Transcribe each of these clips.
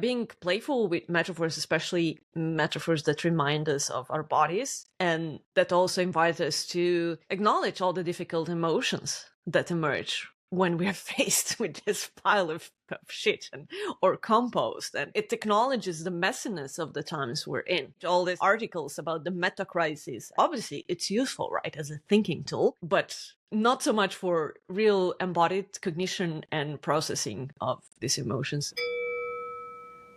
Being playful with metaphors, especially metaphors that remind us of our bodies and that also invite us to acknowledge all the difficult emotions that emerge when we are faced with this pile of shit or compost. And it acknowledges the messiness of the times we're in. All these articles about the meta crisis, obviously it's useful, right, as a thinking tool, but not so much for real embodied cognition and processing of these emotions.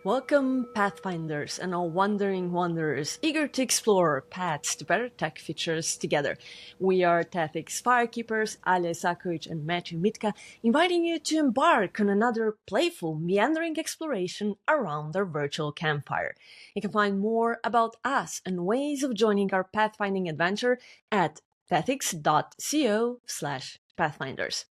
Welcome, Pathfinders and all wandering wanderers eager to explore paths to better tech futures together. We are Tethic's Firekeepers, Alia Isakovic and Matthew Mitka, inviting you to embark on another playful, meandering exploration around our virtual campfire. You can find more about us and ways of joining our pathfinding adventure at tethix.co/pathfinders.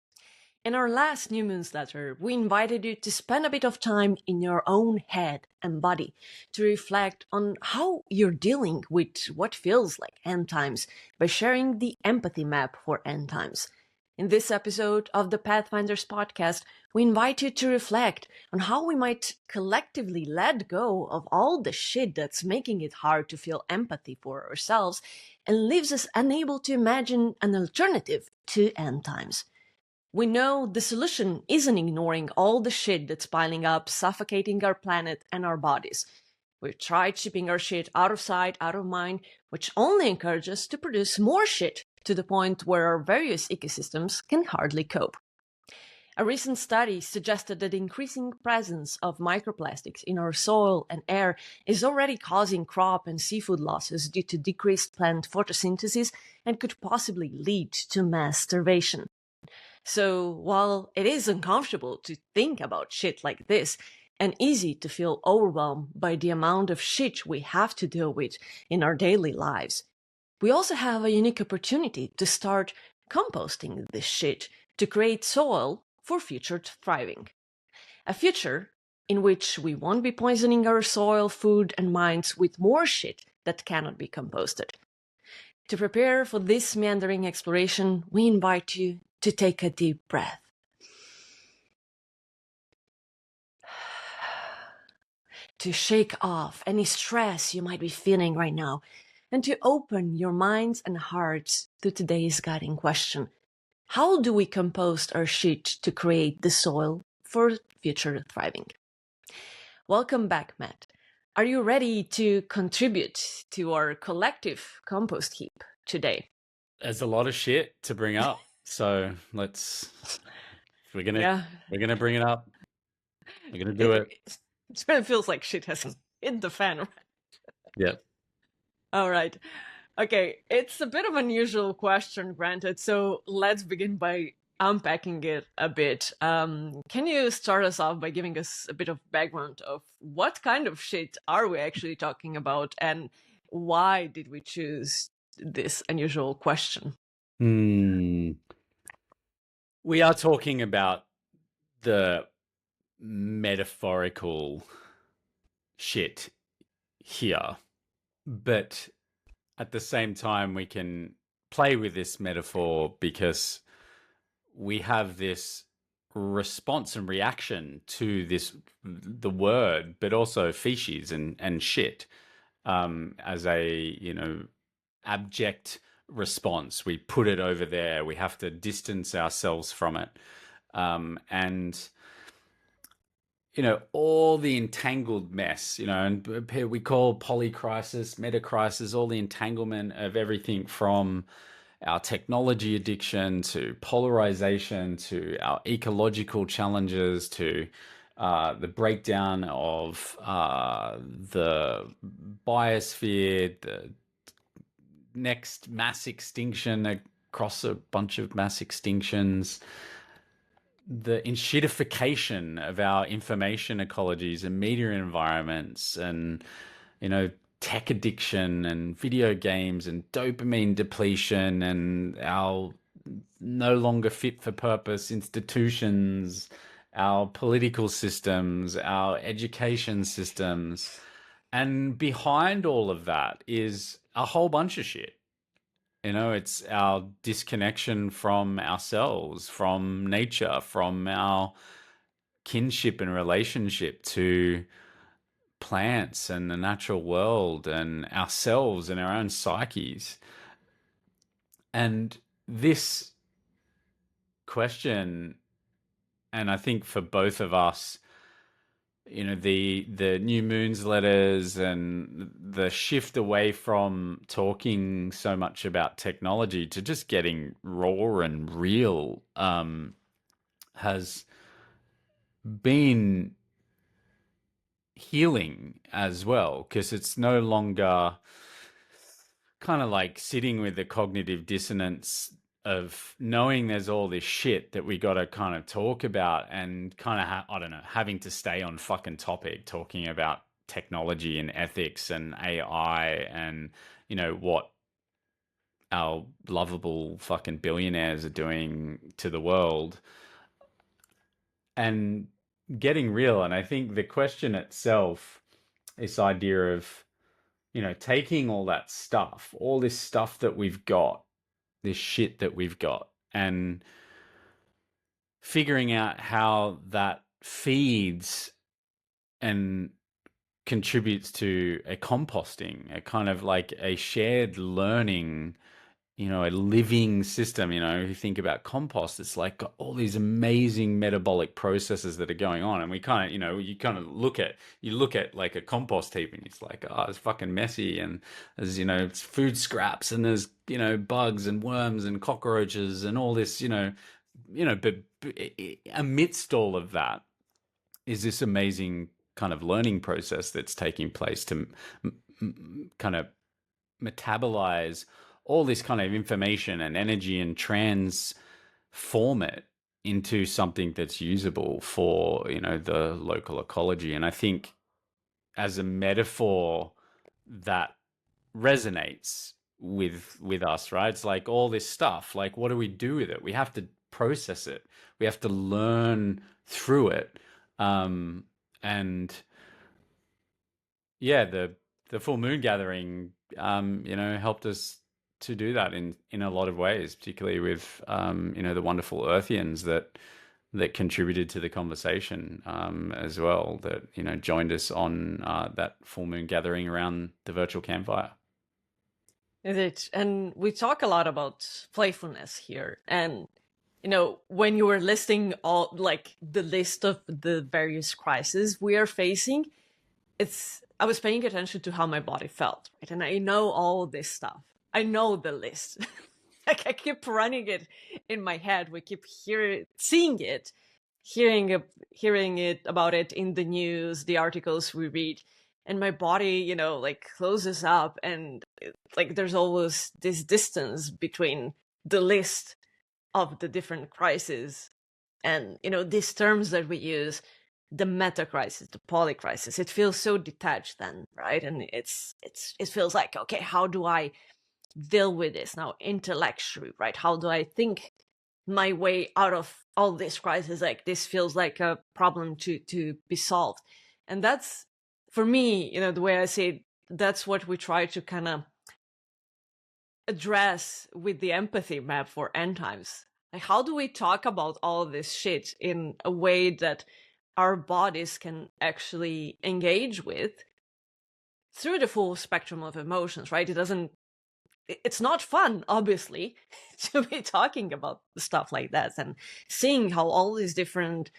In our last New Moon's letter, we invited you to spend a bit of time in your own head and body to reflect on how you're dealing with what feels like end times by sharing the empathy map for end times. In this episode of the Pathfinders Podcast, we invite you to reflect on how we might collectively let go of all the shit that's making it hard to feel empathy for ourselves and leaves us unable to imagine an alternative to end times. We know the solution isn't ignoring all the shit that's piling up, suffocating our planet and our bodies. We've tried shipping our shit out of sight, out of mind, which only encourages us to produce more shit to the point where our various ecosystems can hardly cope. A recent study suggested that the increasing presence of microplastics in our soil and air is already causing crop and seafood losses due to decreased plant photosynthesis and could possibly lead to mass starvation. So while it is uncomfortable to think about shit like this and easy to feel overwhelmed by the amount of shit we have to deal with in our daily lives, we also have a unique opportunity to start composting this shit to create soil for future thriving. A future in which we won't be poisoning our soil, food, and minds with more shit that cannot be composted. To prepare for this meandering exploration, we invite you to take a deep breath. To shake off any stress you might be feeling right now, and to open your minds and hearts to today's guiding question. How do we compost our shit to create the soil for future thriving? Welcome back, Matt. Are you ready to contribute to our collective compost heap today? There's a lot of shit to bring up. So we're gonna bring it up. We're gonna do it. It really feels like shit has hit the fan, right? Yeah. All right. Okay, it's a bit of an unusual question, granted. So let's begin by unpacking it a bit. Can you start us off by giving us a bit of background of what kind of shit are we actually talking about, and why did we choose this unusual question? We are talking about the metaphorical shit here, but at the same time we can play with this metaphor because we have this response and reaction to the word, but also feces and shit as a abject response. We put it over there. We have to distance ourselves from it. And all the entangled mess, and we call polycrisis, metacrisis, all the entanglement of everything from our technology addiction to polarization to our ecological challenges to the breakdown of the biosphere, the next mass extinction across a bunch of mass extinctions, the enshittification of our information ecologies and media environments, and tech addiction and video games and dopamine depletion and our no longer fit for purpose institutions, our political systems, our education systems. And behind all of that is a whole bunch of shit. It's our disconnection from ourselves, from nature, from our kinship and relationship to plants and the natural world and ourselves and our own psyches. And this question, and I think for both of us, the new moons letters and the shift away from talking so much about technology to just getting raw and real, has been healing as well, because it's no longer kind of like sitting with the cognitive dissonance of knowing there's all this shit that we got to kind of talk about, and kind of I don't know, having to stay on fucking topic, talking about technology and ethics and AI and what our lovable fucking billionaires are doing to the world, and getting real. And I think the question itself, this idea of taking all that stuff, all this stuff that we've got, this shit that we've got, and figuring out how that feeds and contributes to a composting, a kind of like a shared learning, a living system. If you think about compost, it's like got all these amazing metabolic processes that are going on. And we kind of, you kind of look at like a compost heap and it's like, oh, it's fucking messy. And there's, it's food scraps and there's, bugs and worms and cockroaches and all this, but amidst all of that is this amazing kind of learning process that's taking place to kind of metabolize all this kind of information and energy and transform it into something that's usable for, the local ecology. And I think as a metaphor that resonates with us, right? It's like all this stuff, like what do we do with it? We have to process it. We have to learn through it. And yeah, the full moon gathering, helped us to do that in a lot of ways, particularly with the wonderful Earthians that contributed to the conversation as well, that joined us on that full moon gathering around the virtual campfire. Is it? And we talk a lot about playfulness here, and when you were listing all like the list of the various crises we are facing, I was paying attention to how my body felt, right? And I know all this stuff. I know the list. Like I keep running it in my head. We keep seeing it, hearing it about it in the news, the articles we read, and my body, like closes up, and like there's always this distance between the list of the different crises and these terms that we use, the meta crisis, the poly crisis. It feels so detached then, right? And it feels like, okay, how do I deal with this now intellectually, right? How do I think my way out of all this crisis? Like this feels like a problem to be solved. And that's, for me, the way I say it, that's what we try to kind of address with the empathy map for end times. Like, how do we talk about all this shit in a way that our bodies can actually engage with through the full spectrum of emotions, right? It's not fun, obviously, to be talking about stuff like that and seeing how all these different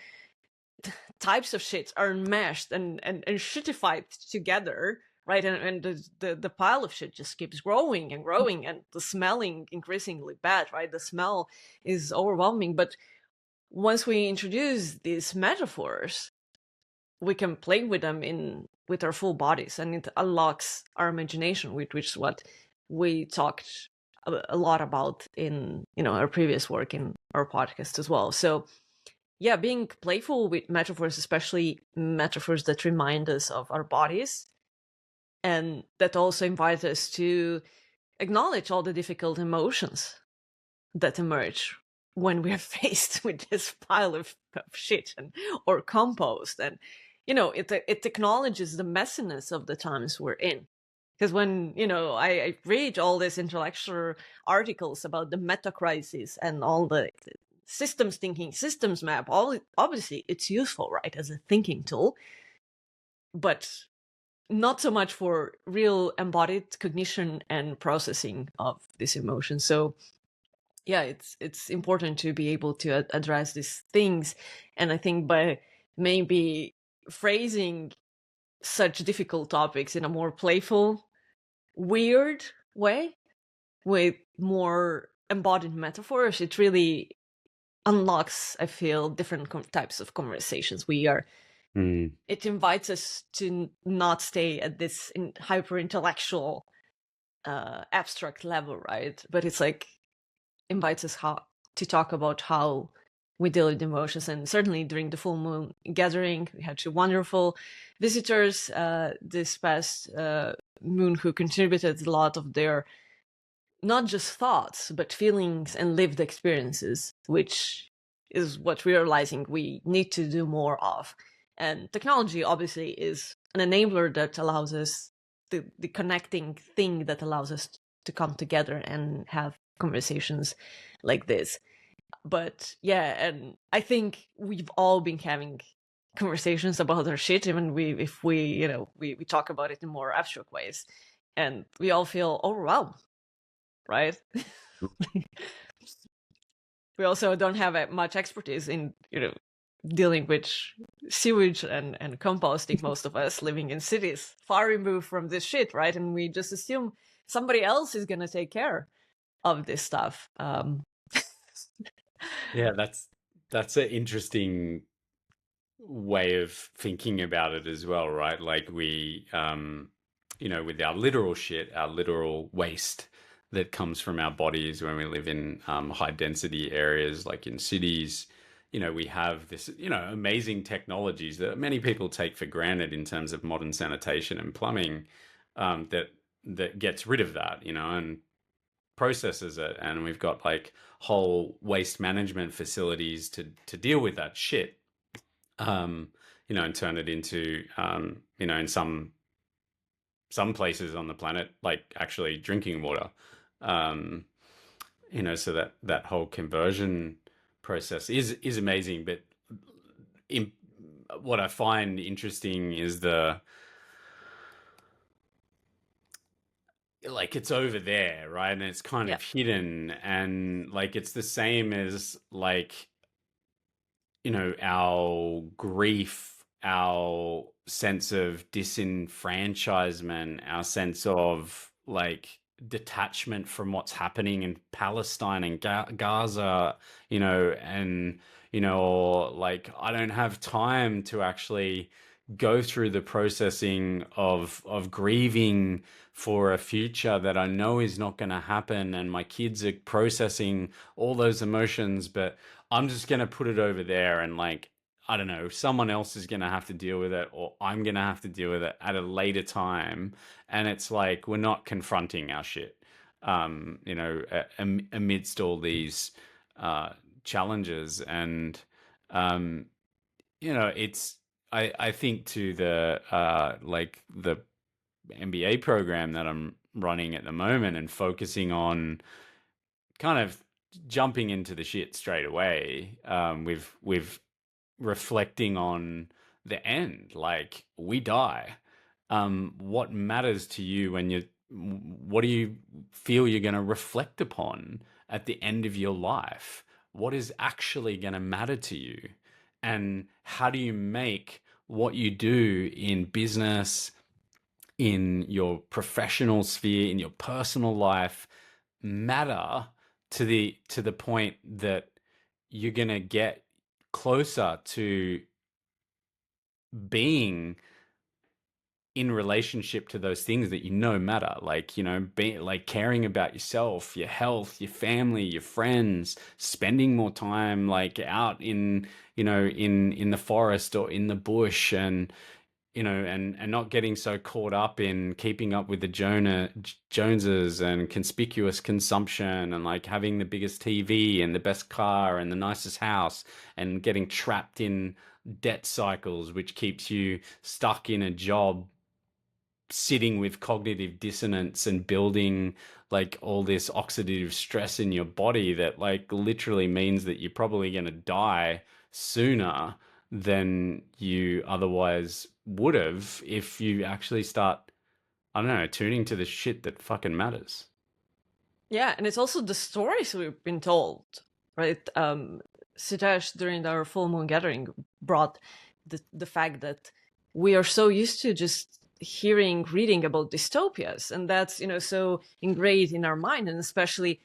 types of shit are meshed and shitified together, right? And the pile of shit just keeps growing and growing, and the smelling increasingly bad, right? The smell is overwhelming. But once we introduce these metaphors, we can play with them with our full bodies, and it unlocks our imagination, which is what we talked a lot about in our previous work in our podcast as well. So yeah, being playful with metaphors, especially metaphors that remind us of our bodies, and that also invite us to acknowledge all the difficult emotions that emerge when we are faced with this pile of shit or compost. And it acknowledges the messiness of the times we're in. Because when I read all these intellectual articles about the meta crisis and all the systems thinking, systems map, obviously it's useful, right, as a thinking tool. But not so much for real embodied cognition and processing of these emotions. So yeah, it's important to be able to address these things, and I think by maybe phrasing such difficult topics in a more playful, weird way with more embodied metaphors, it really unlocks, I feel, different types of conversations. It invites us to not stay at this hyper intellectual abstract level, right? But it's like invites us to talk about how we deal with emotions. And certainly during the full moon gathering, we had two wonderful visitors this past moon who contributed a lot of their not just thoughts, but feelings and lived experiences, which is what we're realizing we need to do more of. And technology obviously is an enabler that allows us the connecting thing that allows us to come together and have conversations like this. But yeah, and I think we've all been having conversations about our shit, even if we we talk about it in more abstract ways, and we all feel overwhelmed, right? We also don't have much expertise in dealing with sewage and composting. Most of us living in cities, far removed from this shit, right? And we just assume somebody else is gonna take care of this stuff. Yeah, that's an interesting way of thinking about it as well, right? Like we, with our literal shit, our literal waste that comes from our bodies when we live in high density areas like in cities, we have this, amazing technologies that many people take for granted in terms of modern sanitation and plumbing, that gets rid of that, and processes it. And we've got like whole waste management facilities to deal with that shit, and turn it into, in some places on the planet, like actually drinking water. Um, so that whole conversion process is amazing. But what I find interesting is like it's over there, right? And it's kind Yeah. of hidden, and like it's the same as like our grief, our sense of disenfranchisement, our sense of like detachment from what's happening in Palestine and Gaza, and, or like I don't have time to actually go through the processing of grieving for a future that I know is not going to happen, and my kids are processing all those emotions, but I'm just going to put it over there, and like I don't know, someone else is going to have to deal with it, or I'm going to have to deal with it at a later time. And it's like we're not confronting our shit, amidst all these challenges. And it's I think to the like the MBA program that I'm running at the moment and focusing on kind of jumping into the shit straight away, with reflecting on the end. Like we die. What matters to you what do you feel you're going to reflect upon at the end of your life? What is actually going to matter to you? And how do you make what you do in business, in your professional sphere, in your personal life matter to the point that you're going to get closer to being in relationship to those things that matter, like be like caring about yourself, your health, your family, your friends, spending more time like out in in the forest or in the bush, and and not getting so caught up in keeping up with the Joneses and conspicuous consumption, and like having the biggest TV and the best car and the nicest house, and getting trapped in debt cycles, which keeps you stuck in a job, sitting with cognitive dissonance and building like all this oxidative stress in your body that like literally means that you're probably going to die sooner than you otherwise would have if you actually start, I don't know, tuning to the shit that fucking matters. Yeah, and it's also the stories we've been told, right? Sudesh, during our full moon gathering, brought the fact that we are so used to just reading about dystopias, and that's, so ingrained in our mind. And especially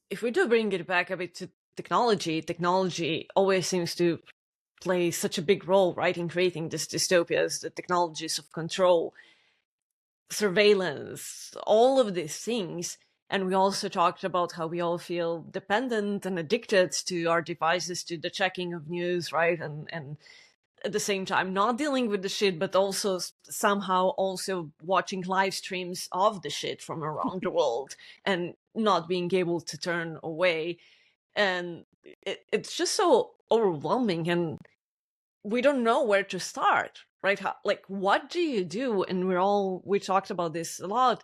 if we do bring it back a bit to technology always seems to play such a big role, right, in creating these dystopias, the technologies of control, surveillance, all of these things. And we also talked about how we all feel dependent and addicted to our devices, to the checking of news, right? And at the same time, not dealing with the shit, but also somehow also watching live streams of the shit from around the world and not being able to turn away. And it's just so overwhelming, and we don't know where to start, right? Like, what do you do? And we talked about this a lot.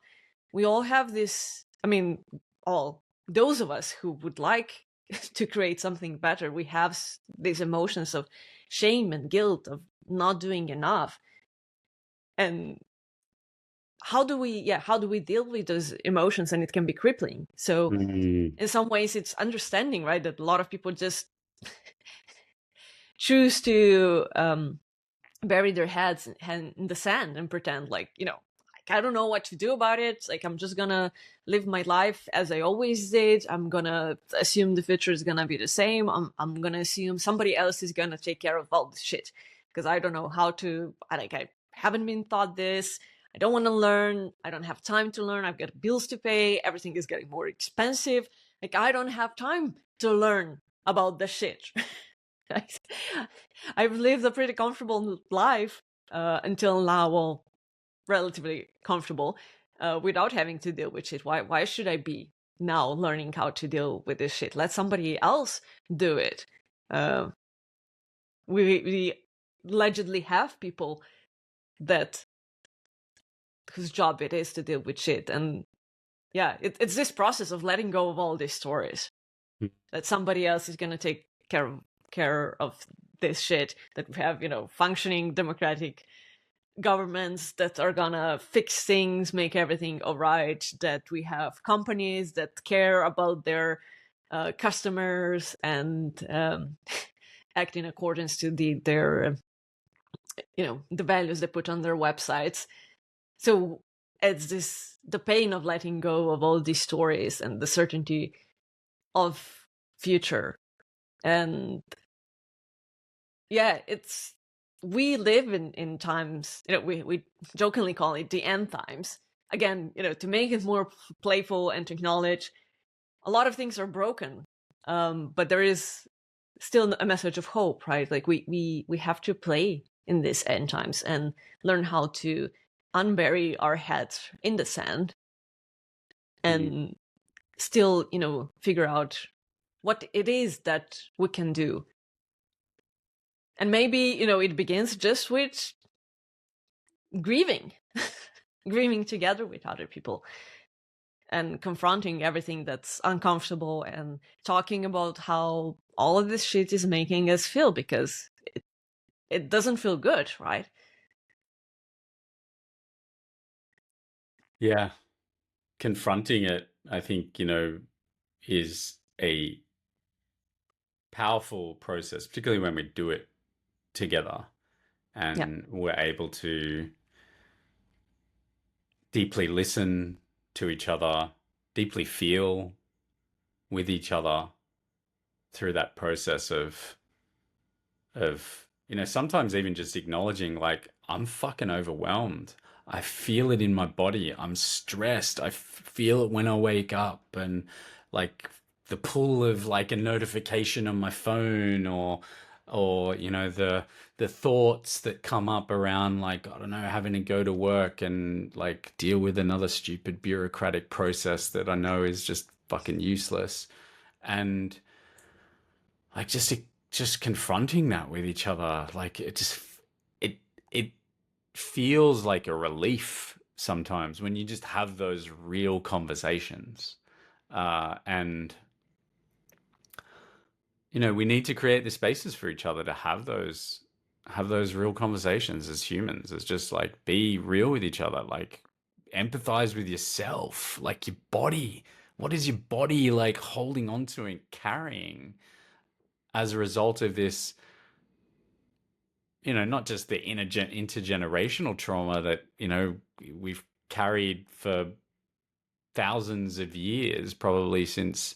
We all have this, I mean, all those of us who would like to create something better, we have these emotions of shame and guilt of not doing enough. And how do we deal with those emotions? And it can be crippling. So in some ways it's understanding, right, that a lot of people just choose to bury their heads in the sand and pretend like, I don't know what to do about it. Like, I'm just gonna live my life as I always did. I'm gonna assume the future is gonna be the same. I'm gonna assume somebody else is gonna take care of all this shit because I don't know how to. I haven't been taught this. I don't want to learn. I don't have time to learn. I've got bills to pay. Everything is getting more expensive. Like, I don't have time to learn about the shit. I've lived a pretty comfortable life until now. Well, relatively comfortable without having to deal with shit. Why should I be now learning how to deal with this shit? Let somebody else do it. We allegedly have people whose job it is to deal with shit, and yeah, it's this process of letting go of all these stories that somebody else is going to take care of this shit, that we have, functioning democratic governments that are gonna fix things, make everything all right, that we have companies that care about their customers and act in accordance to their the values they put on their websites. So it's the pain of letting go of all these stories and the certainty of future. And yeah, we live in times, we jokingly call it the end times. Again, to make it more playful and to acknowledge a lot of things are broken, but there is still a message of hope, right? Like, we have to play in these end times and learn how to unbury our heads in the sand and still, figure out what it is that we can do. And maybe, it begins just with grieving, grieving together with other people and confronting everything that's uncomfortable and talking about how all of this shit is making us feel, because it doesn't feel good, right? Yeah. Confronting it, I think, is a powerful process, particularly when we do it together and we're able to deeply listen to each other, deeply feel with each other through that process of sometimes even just acknowledging, like, I'm fucking overwhelmed. I feel it in my body. I'm stressed. I feel it when I wake up, and like the pull of like a notification on my phone, or the thoughts that come up around, like, I don't know, having to go to work and like deal with another stupid bureaucratic process that I know is just fucking useless. And like just confronting that with each other, like it feels like a relief sometimes when you just have those real conversations. And we need to create the spaces for each other to have those real conversations as humans, as just like be real with each other, like empathize with yourself, like your body. What is your body like holding on to and carrying as a result of this, not just the intergenerational trauma that, we've carried for thousands of years, probably since,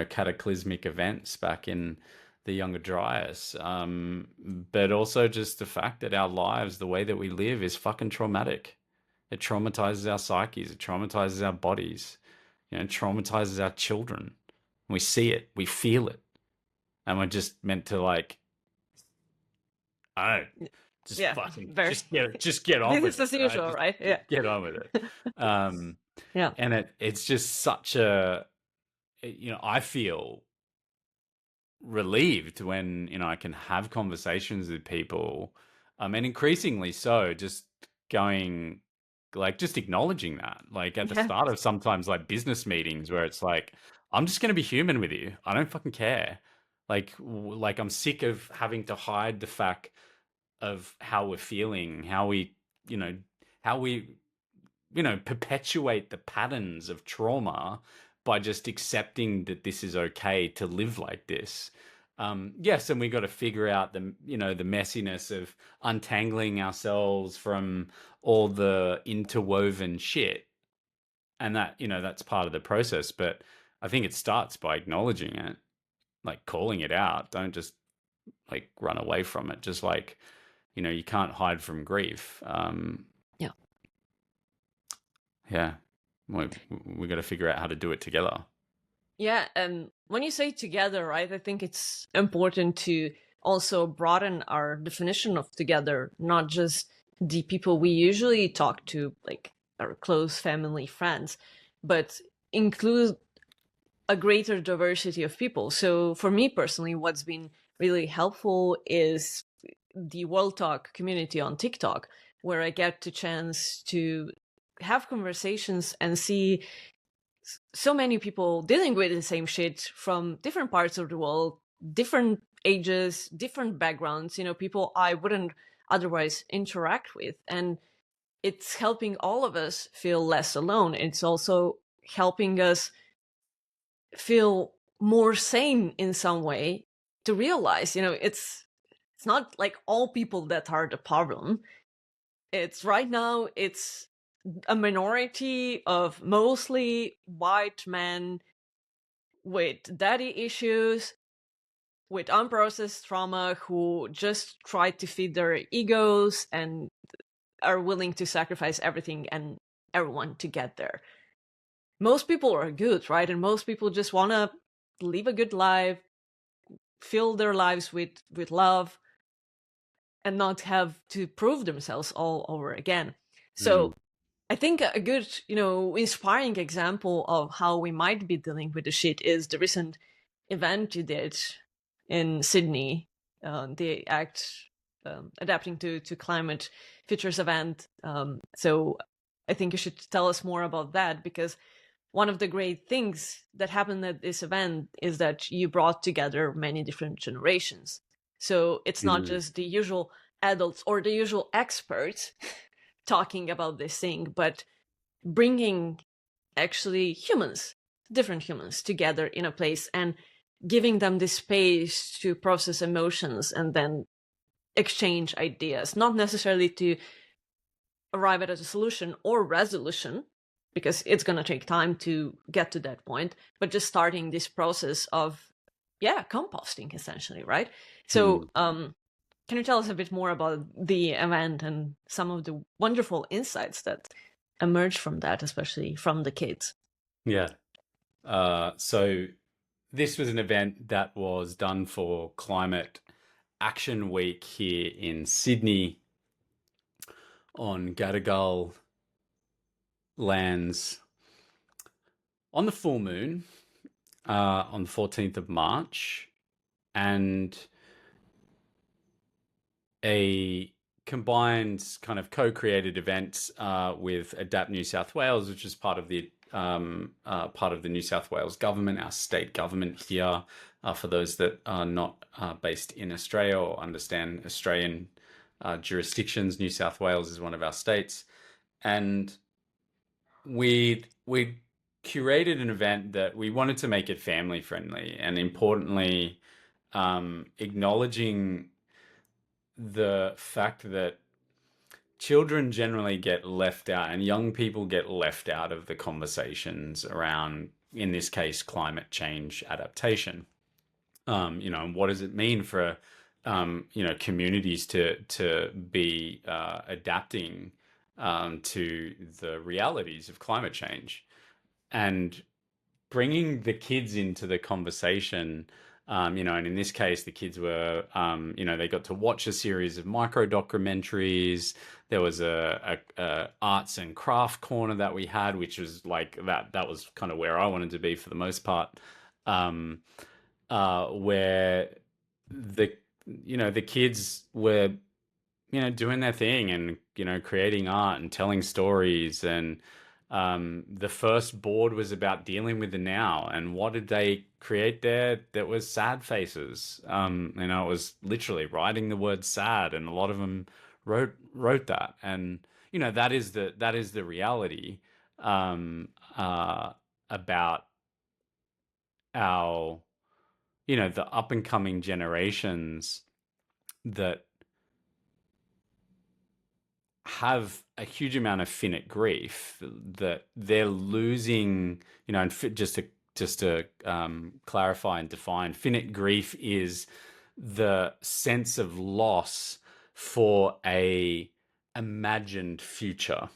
cataclysmic events back in the Younger Dryas. But also just the fact that our lives, the way that we live, is fucking traumatic. It traumatizes our psyches, it traumatizes our bodies, it traumatizes our children. We see it, we feel it, and we're just meant to like, I don't know, just Yeah, fucking very. just get on with Business it, as right? usual, right? Just Yeah. get on with it. Yeah. And it's just such a, I feel relieved when, I can have conversations with people, and increasingly so, just going, like, just acknowledging that, like at the Yeah. start of sometimes like business meetings where it's like, I'm just going to be human with you. I don't fucking care. Like I'm sick of having to hide the fact of how we're feeling, how we, you know, how we, perpetuate the patterns of trauma by just accepting that this is okay to live like this. Yes, and we got to figure out the messiness of untangling ourselves from all the interwoven shit, and that's part of the process. But I think it starts by acknowledging it, like calling it out. Don't just like run away from it. Just like, you can't hide from grief. Yeah. Yeah, we got to figure out how to do it together. Yeah, and when you say together, right, I think it's important to also broaden our definition of together, not just the people we usually talk to, like our close family, friends, but include a greater diversity of people. So for me personally, what's been really helpful is the World Talk community on TikTok, where I get the chance to have conversations and see so many people dealing with the same shit from different parts of the world, different ages, different backgrounds, people I wouldn't otherwise interact with. And it's helping all of us feel less alone. It's also helping us feel more sane in some way, to realize, it's not like all people that are the problem. It's right now, it's a minority of mostly white men with daddy issues, with unprocessed trauma, who just try to feed their egos and are willing to sacrifice everything and everyone to get there. Most people are good, right? And most people just want to live a good life, fill their lives with love, and not have to prove themselves all over again. So I think a good, inspiring example of how we might be dealing with the shit is the recent event you did in Sydney, the ACT Adapting to Climate Futures event. So I think you should tell us more about that, because one of the great things that happened at this event is that you brought together many different generations. So it's not Mm. just the usual adults or the usual experts talking about this thing, but bringing actually humans, different humans, together in a place and giving them the space to process emotions and then exchange ideas, not necessarily to arrive at a solution or resolution, because it's going to take time to get to that point, but just starting this process of, yeah, composting essentially, right? So, can you tell us a bit more about the event and some of the wonderful insights that emerged from that, especially from the kids? Yeah. So this was an event that was done for Climate Action Week here in Sydney on Gadigal lands on the full moon, on the 14th of March, and a combined kind of co-created event with Adapt New South Wales, which is part of the New South Wales government, our state government here. for those that are not based in Australia or understand Australian jurisdictions, New South Wales is one of our states. And we curated an event that we wanted to make it family friendly, and importantly, acknowledging the fact that children generally get left out and young people get left out of the conversations around, in this case, climate change adaptation. And what does it mean for communities to be adapting to the realities of climate change, and bringing the kids into the conversation. And in this case, the kids were, they got to watch a series of micro documentaries. There was a arts and craft corner that we had, which was like that was kind of where I wanted to be for the most part, where the kids were doing their thing and creating art and telling stories. And the first board was about dealing with the now, and what did they create there? That was sad faces. It was literally writing the word sad, and a lot of them wrote that. And that is the reality about our the up and coming generations that have a huge amount of finite grief that they're losing. And just to clarify and define, finite grief is the sense of loss for a imagined future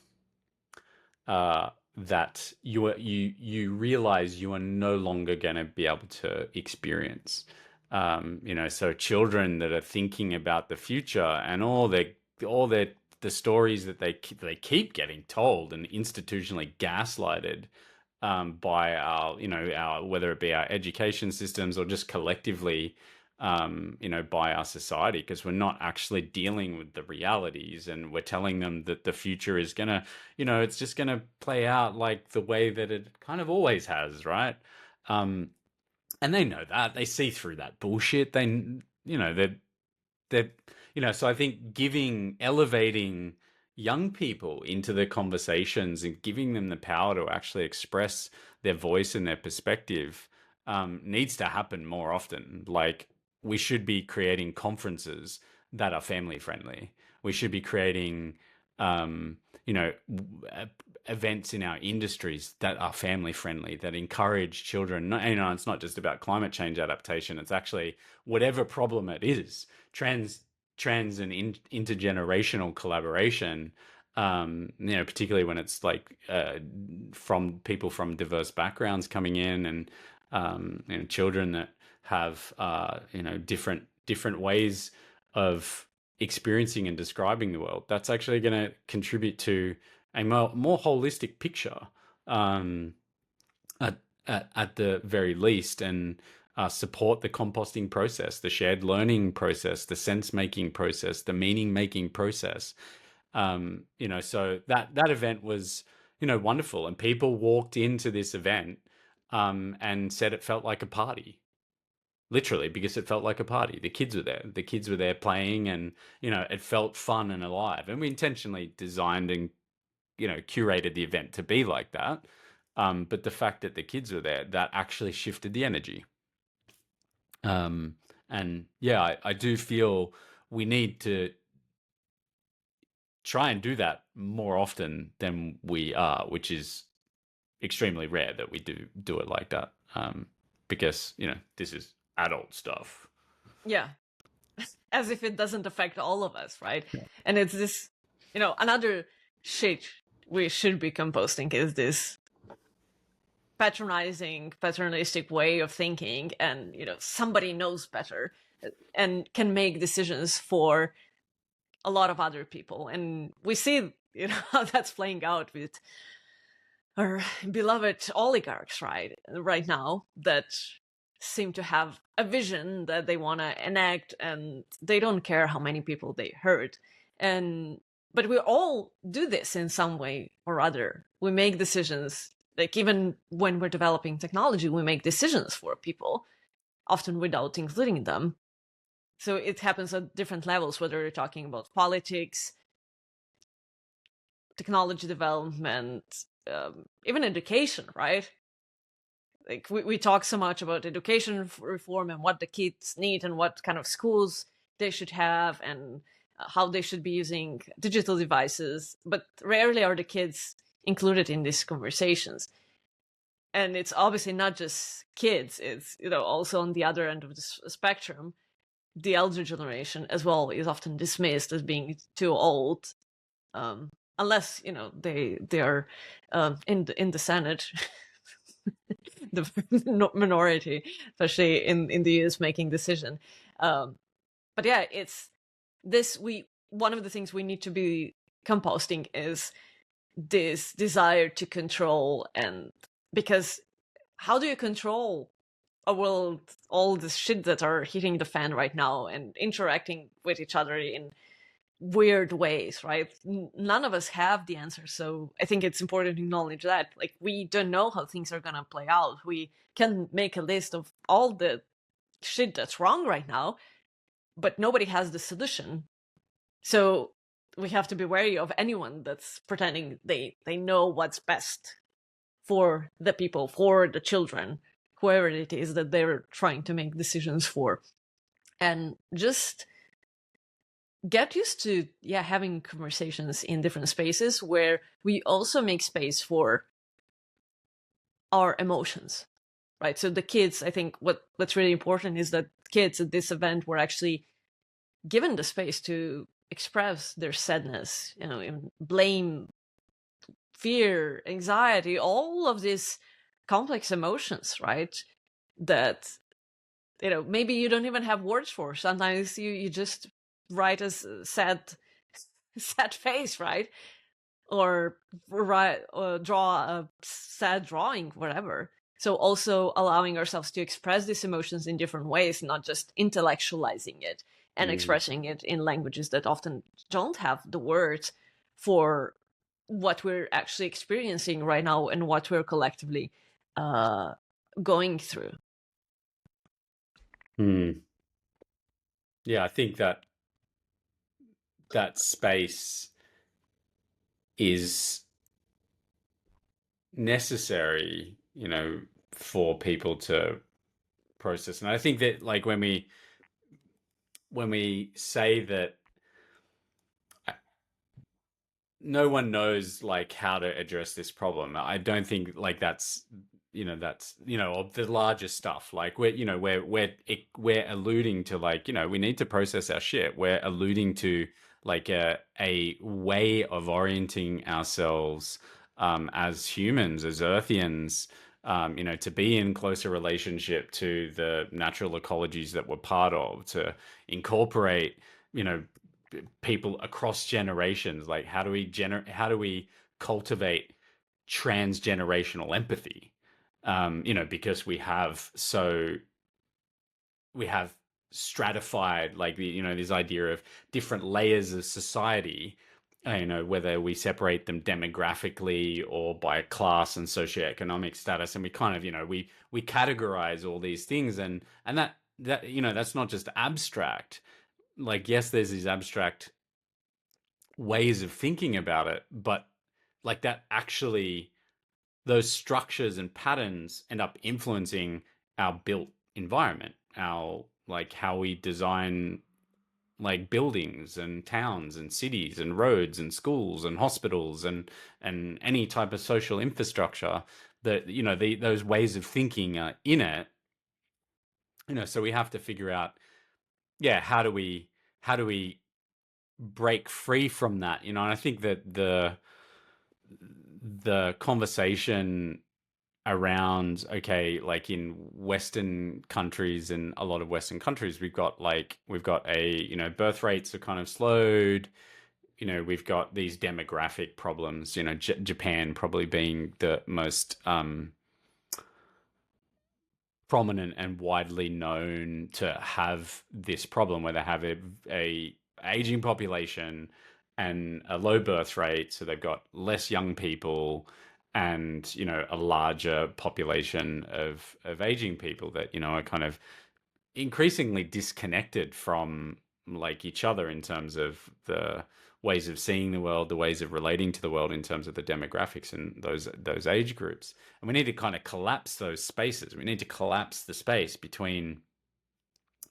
that you realize you are no longer going to be able to experience. So children that are thinking about the future and all the stories that they keep getting told and institutionally gaslighted by our whether it be our education systems or just collectively by our society, because we're not actually dealing with the realities, and we're telling them that the future is gonna it's just gonna play out like the way that it kind of always has, right? And they know that, they see through that bullshit. So I think elevating young people into the conversations and giving them the power to actually express their voice and their perspective needs to happen more often. Like, we should be creating conferences that are family friendly. We should be creating, events in our industries that are family friendly, that encourage children. It's not just about climate change adaptation. It's actually whatever problem it is, trans and intergenerational collaboration. Particularly when it's like from people from diverse backgrounds coming in, and children that have different ways of experiencing and describing the world. That's actually going to contribute to a more holistic picture at the very least, and support the composting process, the shared learning process, the sense-making process, the meaning-making process. So that event was, wonderful. And people walked into this event and said it felt like a party. Literally, because it felt like a party. The kids were there. The kids were there playing, and, it felt fun and alive. And we intentionally designed and, curated the event to be like that. But the fact that the kids were there, that actually shifted the energy. And yeah, I do feel we need to try and do that more often than we are, which is extremely rare that we do it like that. Because, this is adult stuff. Yeah. As if it doesn't affect all of us, right? Yeah. And it's this, another shit we should be composting is this paternalistic way of thinking, and somebody knows better and can make decisions for a lot of other people. And we see how that's playing out with our beloved oligarchs right now, that seem to have a vision that they want to enact, and they don't care how many people they hurt. But we all do this in some way or other. We make decisions. Like, even when we're developing technology, we make decisions for people. often without including them. So it happens at different levels, whether you're talking about politics, technology development, even education, right? Like we talk so much about education reform and what the kids need and what kind of schools they should have and how they should be using digital devices, but rarely are the kids included in these conversations. And it's obviously not just kids, it's, you know, also on the other end of the spectrum, the elder generation as well is often dismissed as being too old, unless, you know, they are in the Senate. The minority, especially in the US, making decision. But yeah, it's this. One of the things we need to be composting is this desire to control, and because how do you control a world, all the shit that are hitting the fan right now and interacting with each other in weird ways, right? None of us have the answer. So I think it's important to acknowledge that, like, we don't know how things are going to play out. We can make a list of all the shit that's wrong right now, but nobody has the solution. So we have to be wary of anyone that's pretending they know what's best for the people, for the children, whoever it is that they're trying to make decisions for. And just get used to having conversations in different spaces where we also make space for our emotions, right? So the kids, I think what's really important is that kids at this event were actually given the space to express their sadness, you know, and blame, fear, anxiety, all of these complex emotions, right? That, you know, maybe you don't even have words for. Sometimes you just write a sad face, right? Or draw a sad drawing, whatever. So also allowing ourselves to express these emotions in different ways, not just intellectualizing it and expressing it in languages that often don't have the words for what we're actually experiencing right now and what we're collectively going through. Yeah, I think that space is necessary, you know, for people to process. And I think that, like, when we say that no one knows, like, how to address this problem, I don't think, like, that's of the larger stuff. Like, we're alluding to, like, you know, we need to process our shit. We're alluding to, like, a way of orienting ourselves as humans, as Earthians, to be in closer relationship to the natural ecologies that we're part of, to incorporate, people across generations. Like, how do we cultivate transgenerational empathy? Because we have stratified, like, this idea of different layers of society, whether we separate them demographically or by class and socioeconomic status, and we kind of, we categorize all these things, and that that's not just abstract. Like, yes, there's these abstract ways of thinking about it, but, like, that actually, those structures and patterns end up influencing our built environment, like, how we design, like, buildings and towns and cities and roads and schools and hospitals and any type of social infrastructure. That, those ways of thinking are in it. So we have to figure out, how do we break free from that? And I think that the conversation around, okay, like, in Western countries, in a lot of Western countries, we've got a, birth rates are kind of slowed. We've got these demographic problems, Japan probably being the most prominent and widely known to have this problem, where they have a aging population and a low birth rate, so they've got less young people and, a larger population of aging people that, are kind of increasingly disconnected from like each other in terms of the ways of seeing the world, the ways of relating to the world in terms of the demographics and those age groups. And we need to kind of collapse those spaces. We need to collapse the space between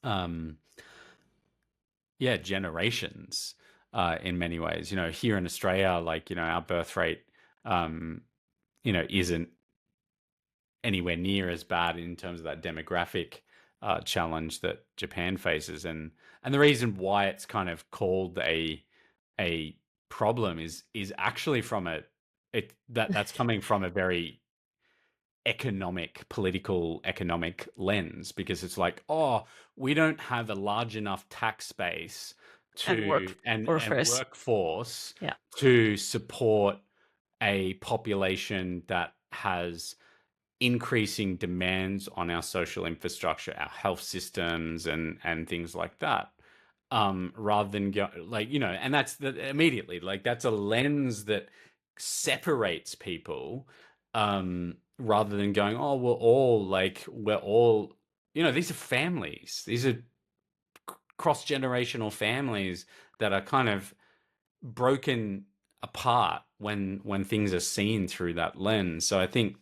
um generations in many ways. Here in Australia, like, our birth rate um isn't anywhere near as bad in terms of that demographic challenge that Japan faces, and the reason why it's kind of called a problem is actually from that's coming from a very economic lens, because it's like, oh, we don't have a large enough tax base And to and workforce. workforce Yeah. to support a population that has increasing demands on our social infrastructure, our health systems, and things like that. Rather than go like, and immediately, like, that's a lens that separates people, rather than going, oh, we're all, these are families. These are cross-generational families that are kind of broken apart when things are seen through that lens. So I think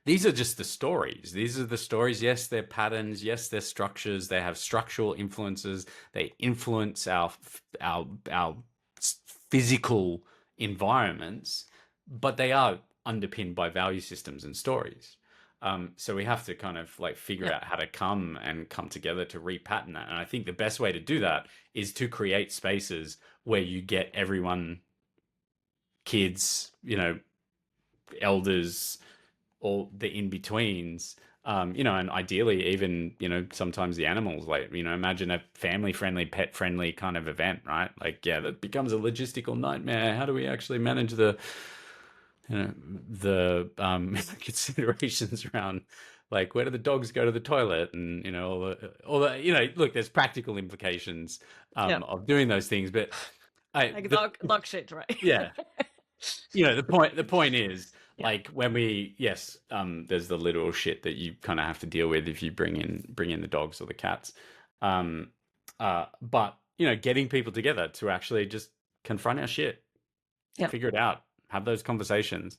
these are just the stories. These are the stories. Yes, they're patterns. Yes, they're structures. They have structural influences. They influence our physical environments, but they are underpinned by value systems and stories. So we have to kind of like figure Yeah. out how to come together to repattern that. And I think the best way to do that is to create spaces where you get everyone, kids, elders, all the in-betweens, and ideally even, sometimes the animals, like, imagine a family-friendly, pet-friendly kind of event, right? Like, yeah, that becomes a logistical nightmare. How do we actually manage the considerations around, like, where do the dogs go to the toilet, and all the look, there's practical implications Yeah. of doing those things, but Like dog shit, right? yeah, the point is, Yeah. like, when yes, there's the literal shit that you kind of have to deal with if you bring in the dogs or the cats, but getting people together to actually just confront our shit, Yeah. figure it out, have those conversations.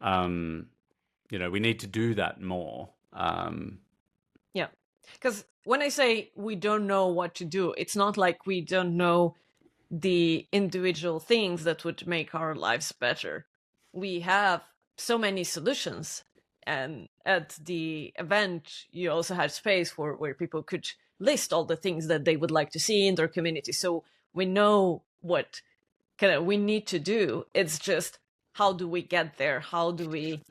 We need to do that more. Yeah. Because when I say we don't know what to do, it's not like we don't know the individual things that would make our lives better. We have so many solutions. And at the event, you also had space where people could list all the things that they would like to see in their community. So we know what kind of we need to do. It's just, how do we get there? How do we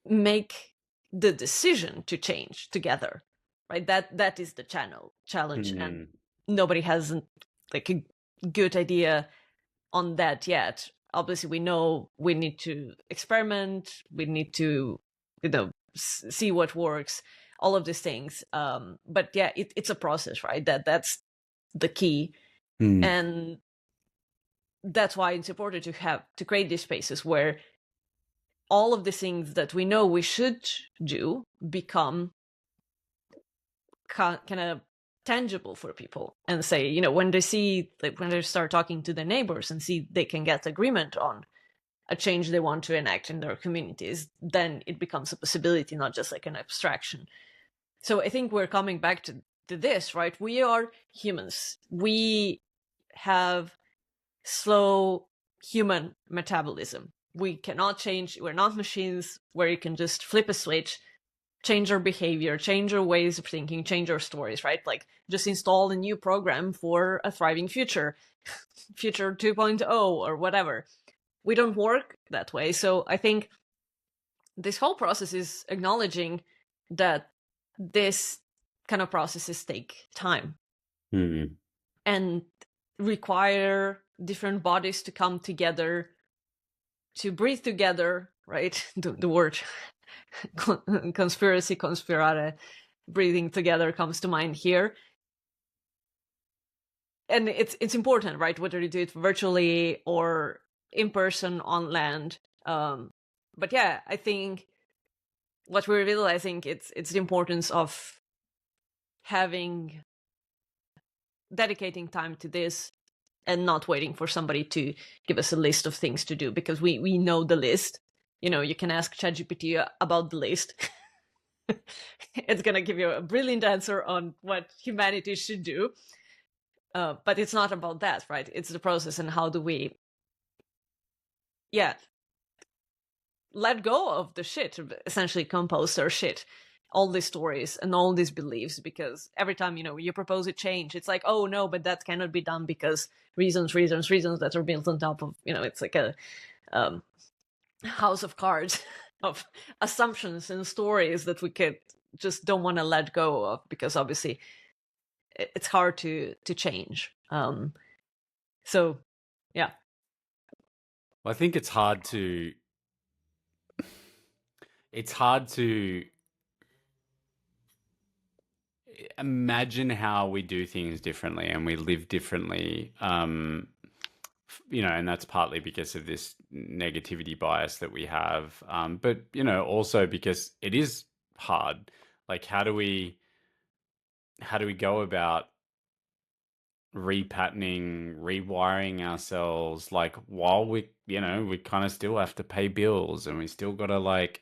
make the decision to change together? Right? That is the challenge. And nobody has like a good idea on that yet. Obviously, we know we need to experiment. We need to, see what works. All of these things. But yeah, it's a process, right? That's the key, and that's why it's important to create these spaces where all of the things that we know we should do become kind of tangible for people, and say, when they see, like, when they start talking to their neighbors and see they can get agreement on a change they want to enact in their communities, then it becomes a possibility, not just like an abstraction. So I think we're coming back to this, right? We are humans. We have slow human metabolism. We cannot change. We're not machines where you can just flip a switch, change our behavior, change our ways of thinking, change our stories, right? Like, just install a new program for a thriving future, future 2.0 or whatever. We don't work that way. So I think this whole process is acknowledging that this kind of processes take time and require different bodies to come together, to breathe together, right? The word conspiracy, conspirare, breathing together comes to mind here. And it's important, right? Whether you do it virtually or in person on land. But yeah, I think what we're realizing, it's the importance of dedicating time to this and not waiting for somebody to give us a list of things to do, because we know the list. You can ask ChatGPT about the list. It's going to give you a brilliant answer on what humanity should do. But it's not about that, right? It's the process, and how do we, let go of the shit, essentially compost our shit, all these stories and all these beliefs, because every time, you propose a change, it's like, oh no, but that cannot be done because reasons that are built on top of, it's like a house of cards of assumptions and stories that we just don't want to let go of, because obviously it's hard to change. So yeah. Well, I think it's hard to imagine how we do things differently and we live differently. And that's partly because of this negativity bias that we have. But, also because it is hard. Like, how do we go about repatterning, rewiring ourselves, like, while we kind of still have to pay bills, and we still got to like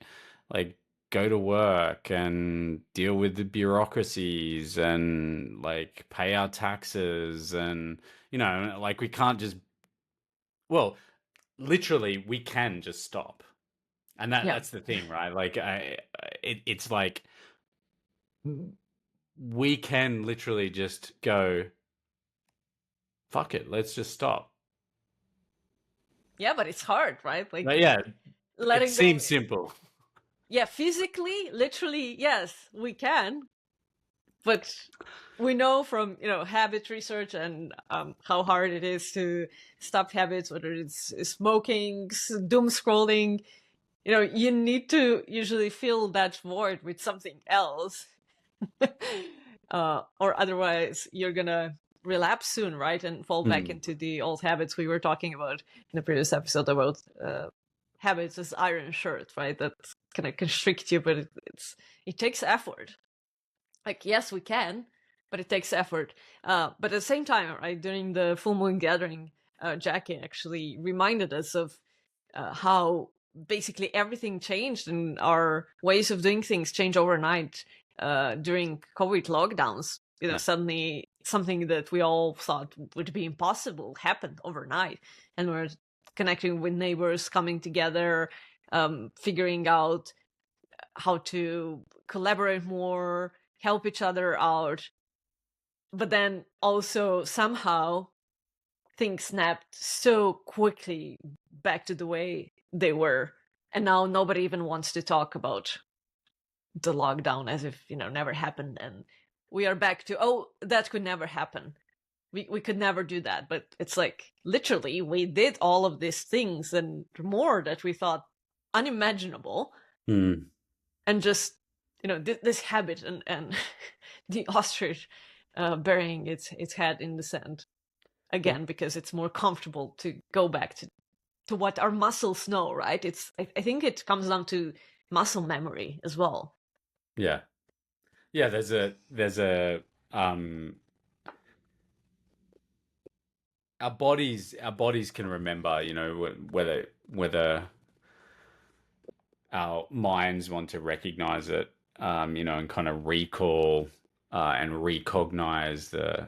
go to work and deal with the bureaucracies and like pay our taxes, and like we can't just, well, literally we can just stop. And that's the thing, right? Like it's like we can literally just go, fuck it, let's just stop. Yeah, but it's hard, right? Like, but yeah, letting it seems go. simple. Yeah, physically, literally, yes, we can. But we know from, habit research and how hard it is to stop habits, whether it's smoking, doom scrolling. You need to usually fill that void with something else. Or otherwise you're gonna relapse soon, right? And fall back into the old habits we were talking about in the previous episode about habits as iron shirt, right? That's gonna constrict you, but it takes effort. Like, yes, we can, but it takes effort. But at the same time, right, during the full moon gathering, Jackie actually reminded us of how basically everything changed, and our ways of doing things change overnight during COVID lockdowns. Suddenly something that we all thought would be impossible happened overnight, and we're connecting with neighbors, coming together, figuring out how to collaborate more, help each other out. But then also somehow things snapped so quickly back to the way they were, and now nobody even wants to talk about the lockdown as if never happened, and we are back to, oh, that could never happen, we could never do that. But it's like, literally, we did all of these things and more that we thought unimaginable. And just this habit and the ostrich burying its head in the sand again, because it's more comfortable to go back to what our muscles know, right? I think it comes down to muscle memory as well. Yeah. There's a our bodies can remember, whether our minds want to recognize it, and kind of recall and recognize the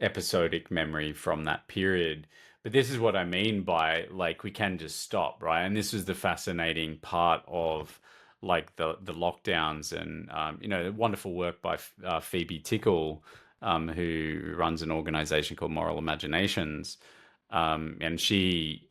episodic memory from that period. But this is what I mean by, like, we can just stop, right? And this is the fascinating part of like the lockdowns, and wonderful work by Phoebe Tickle, who runs an organization called Moral Imaginations, and she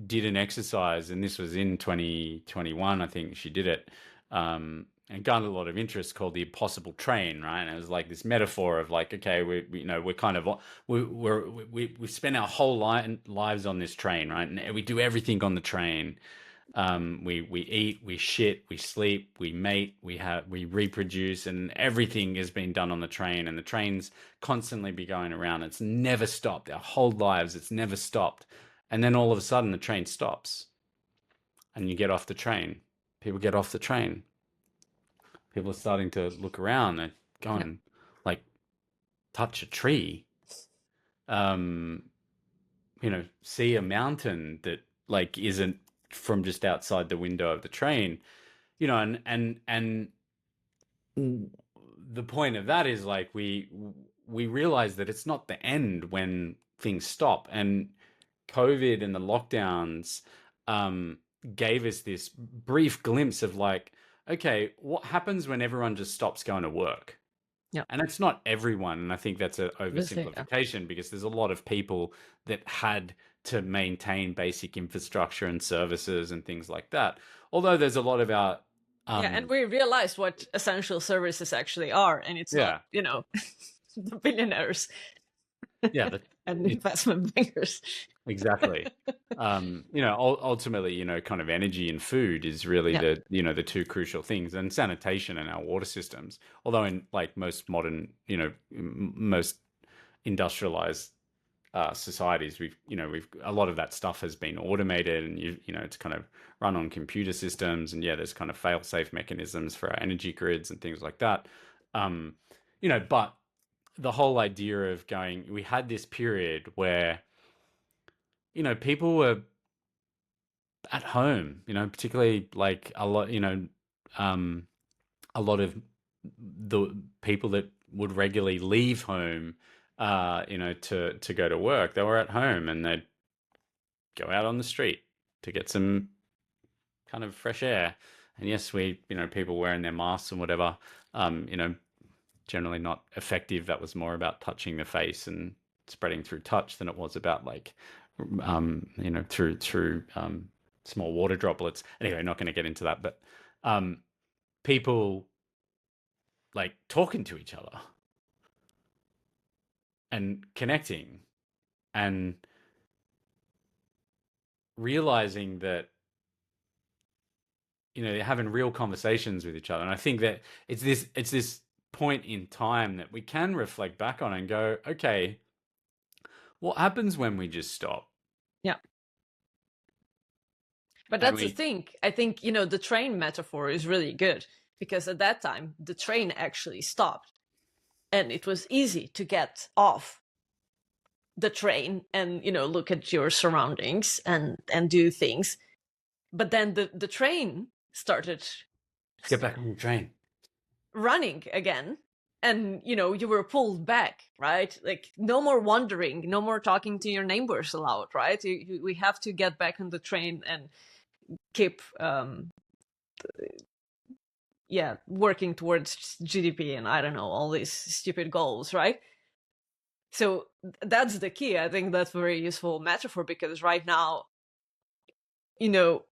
did an exercise, and this was in 2021, I think she did it, and garnered a lot of interest, called the impossible train, right? And it was like this metaphor of like, okay, we're kind of we spend our whole lives on this train, right? And we do everything on the train. We eat, we shit, we sleep, we mate, we reproduce, and everything has been done on the train, and the train's constantly be going around. It's never stopped. Our whole lives, it's never stopped. And then all of a sudden the train stops and you get off the train. People get off the train. People are starting to look around and go Yeah. and like touch a tree, um, see a mountain that like isn't from just outside the window of the train, and the point of that is like we realize that it's not the end when things stop, and COVID and the lockdowns um, gave us this brief glimpse of like, okay, what happens when everyone just stops going to work? Yeah. And it's not everyone, and I think that's an Obviously. Yeah. oversimplification because there's a lot of people that had to maintain basic infrastructure and services and things like that. Although there's a lot of our Yeah, and um we realized what essential services actually are, and it's not, yeah, the billionaires yeah, and it, investment bankers. exactly. Ultimately, kind of energy and food is really Yeah. the two crucial things, and sanitation and our water systems. Although in like most modern, most industrialized societies, we've a lot of that stuff has been automated, and it's kind of run on computer systems, and yeah, there's kind of fail-safe mechanisms for our energy grids and things like that. Um, but the whole idea of we had this period where people were at home, particularly like um, a lot of the people that would regularly leave home, to go to work, they were at home and they'd go out on the street to get some kind of fresh air. And yes, people wearing their masks and whatever, generally not effective. That was more about touching the face and spreading through touch than it was about like, through small water droplets. Anyway, not going to get into that, but people like talking to each other and connecting and realizing that they're having real conversations with each other. And I think that it's this point in time that we can reflect back on and go, okay, what happens when we just stop? Yeah. But And that's the we thing. I think, the train metaphor is really good because at that time, the train actually stopped and it was easy to get off the train and, look at your surroundings and do things. But then the train started get back on the train. running again, and you were pulled back, right? Like no more wandering, no more talking to your neighbors aloud, right? We have to get back on the train and keep working towards GDP and I don't know, all these stupid goals, right? So that's the key. I think that's a very useful metaphor because right now,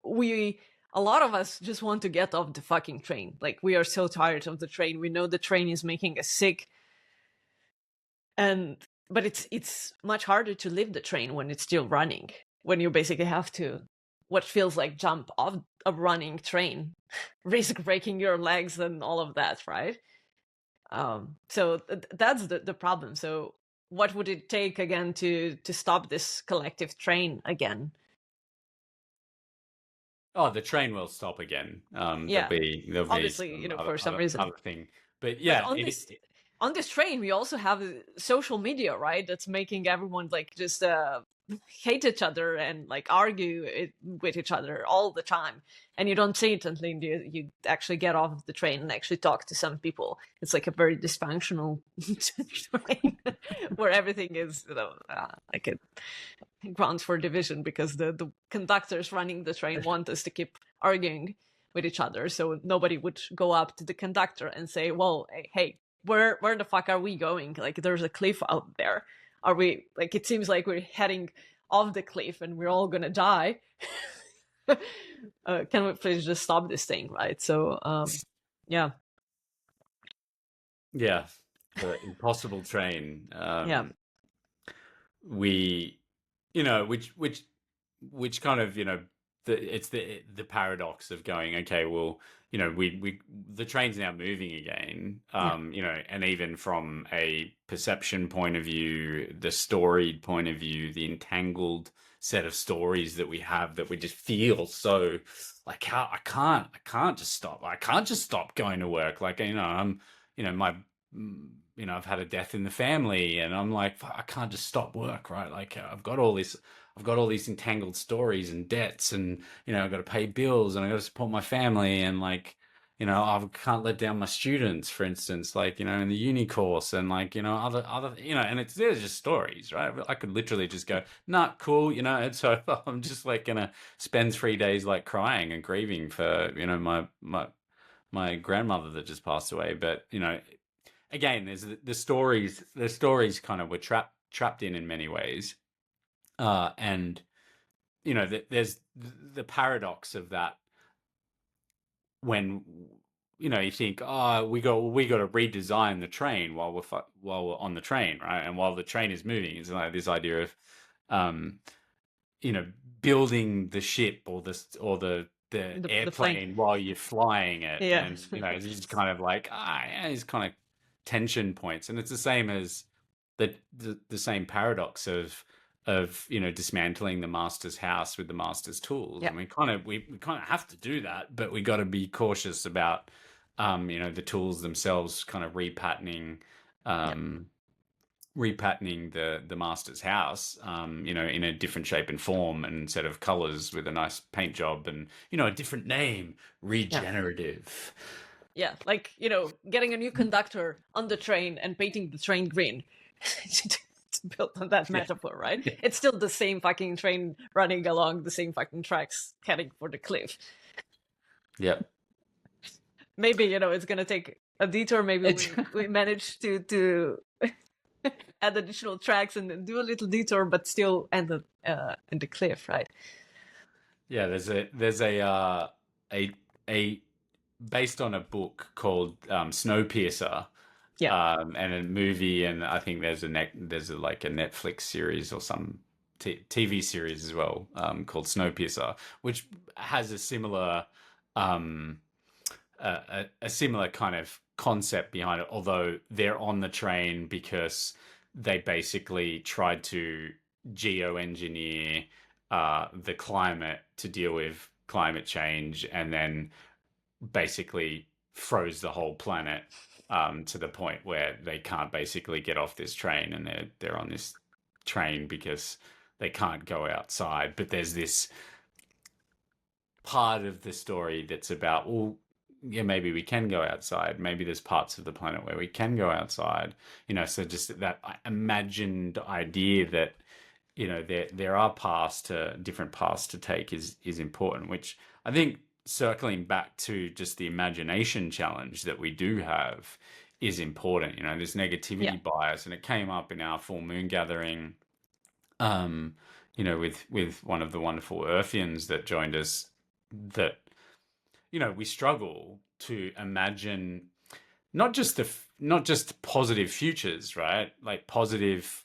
we a lot of us just want to get off the fucking train. Like we are so tired of the train. We know the train is making us sick, but it's much harder to leave the train when it's still running. When you basically have to, what feels like jump off a running train, risk breaking your legs and all of that, right? So that's the problem. So what would it take again to stop this collective train again? Oh, the train will stop again. Yeah, There'll be obviously, some for some reason. other thing, but But yeah, on this train, we also have social media, right? That's making everyone like just hate each other and like argue with each other all the time. And you don't see it until you actually get off the train and actually talk to some people. It's like a very dysfunctional train where everything is, like a grounds for division because the conductors running the train want us to keep arguing with each other. So nobody would go up to the conductor and say, well, hey, where the fuck are we going? Like there's a cliff out there. Are we, like, it seems like we're heading off the cliff and we're all gonna die. Can we please just stop this thing, right? So yeah. yeah, the impossible train. Yeah. We, which kind of, it's the paradox of going, okay, well, we the train's now moving again, Yeah. And even from a perception point of view, the storied point of view, the entangled set of stories that we have that we just feel so like, how I can't just stop going to work. Like, I'm, my, I've had a death in the family, and I'm like, "Fuck, I can't just stop work, right? Like, I've got all these entangled stories and debts, and I've got to pay bills, and I've got to support my family, and like, I can't let down my students, for instance, like, in the uni course, and like, other, and they're just stories, right? I could literally just go, nah, cool, and so I'm just like gonna spend 3 days like crying and grieving for, my grandmother that just passed away. But, again, there's the stories kind of were trapped in many ways. And, there's the paradox of that when you think, oh, we got to redesign the train while we're on the train, right? And while the train is moving, it's like this idea of um building the ship or the The plane. airplane while you're flying it. Yeah. And it's just kind of like, yeah, it's kind of tension points. And it's the same as the same paradox of dismantling the master's house with the master's tools. Yeah. And we kind of have to do that, but we got to be cautious about the tools themselves kind of Yeah. repatterning the master's house, in a different shape and form and set of colors with a nice paint job and a different name, Yeah. regenerative. Yeah, like, getting a new conductor on the train and painting the train green. It's built on that metaphor, right? Yeah. It's still the same fucking train running along the same fucking tracks heading for the cliff. Yep. Maybe, it's going to take a detour. Maybe we manage to add additional tracks and then do a little detour, but still end up in the cliff, right? Yeah, there's a based on a book called Snowpiercer, Yeah. and a movie, and I think there's like a Netflix series or some TV series as well, called Snowpiercer, which has a similar a similar kind of concept behind it. Although they're on the train because they basically tried to geoengineer the climate to deal with climate change, and then basically froze the whole planet, to the point where they can't basically get off this train, and they're on this train because they can't go outside. But there's this part of the story that's about, well, yeah, maybe we can go outside. Maybe there's parts of the planet where we can go outside. So just that imagined idea that there are different paths to take is important, which I think, circling back to just the imagination challenge that we do have, is important. This negativity bias, and it came up in our full moon gathering, with one of the wonderful Earthians that joined us, that we struggle to imagine not just positive futures, right? Like positive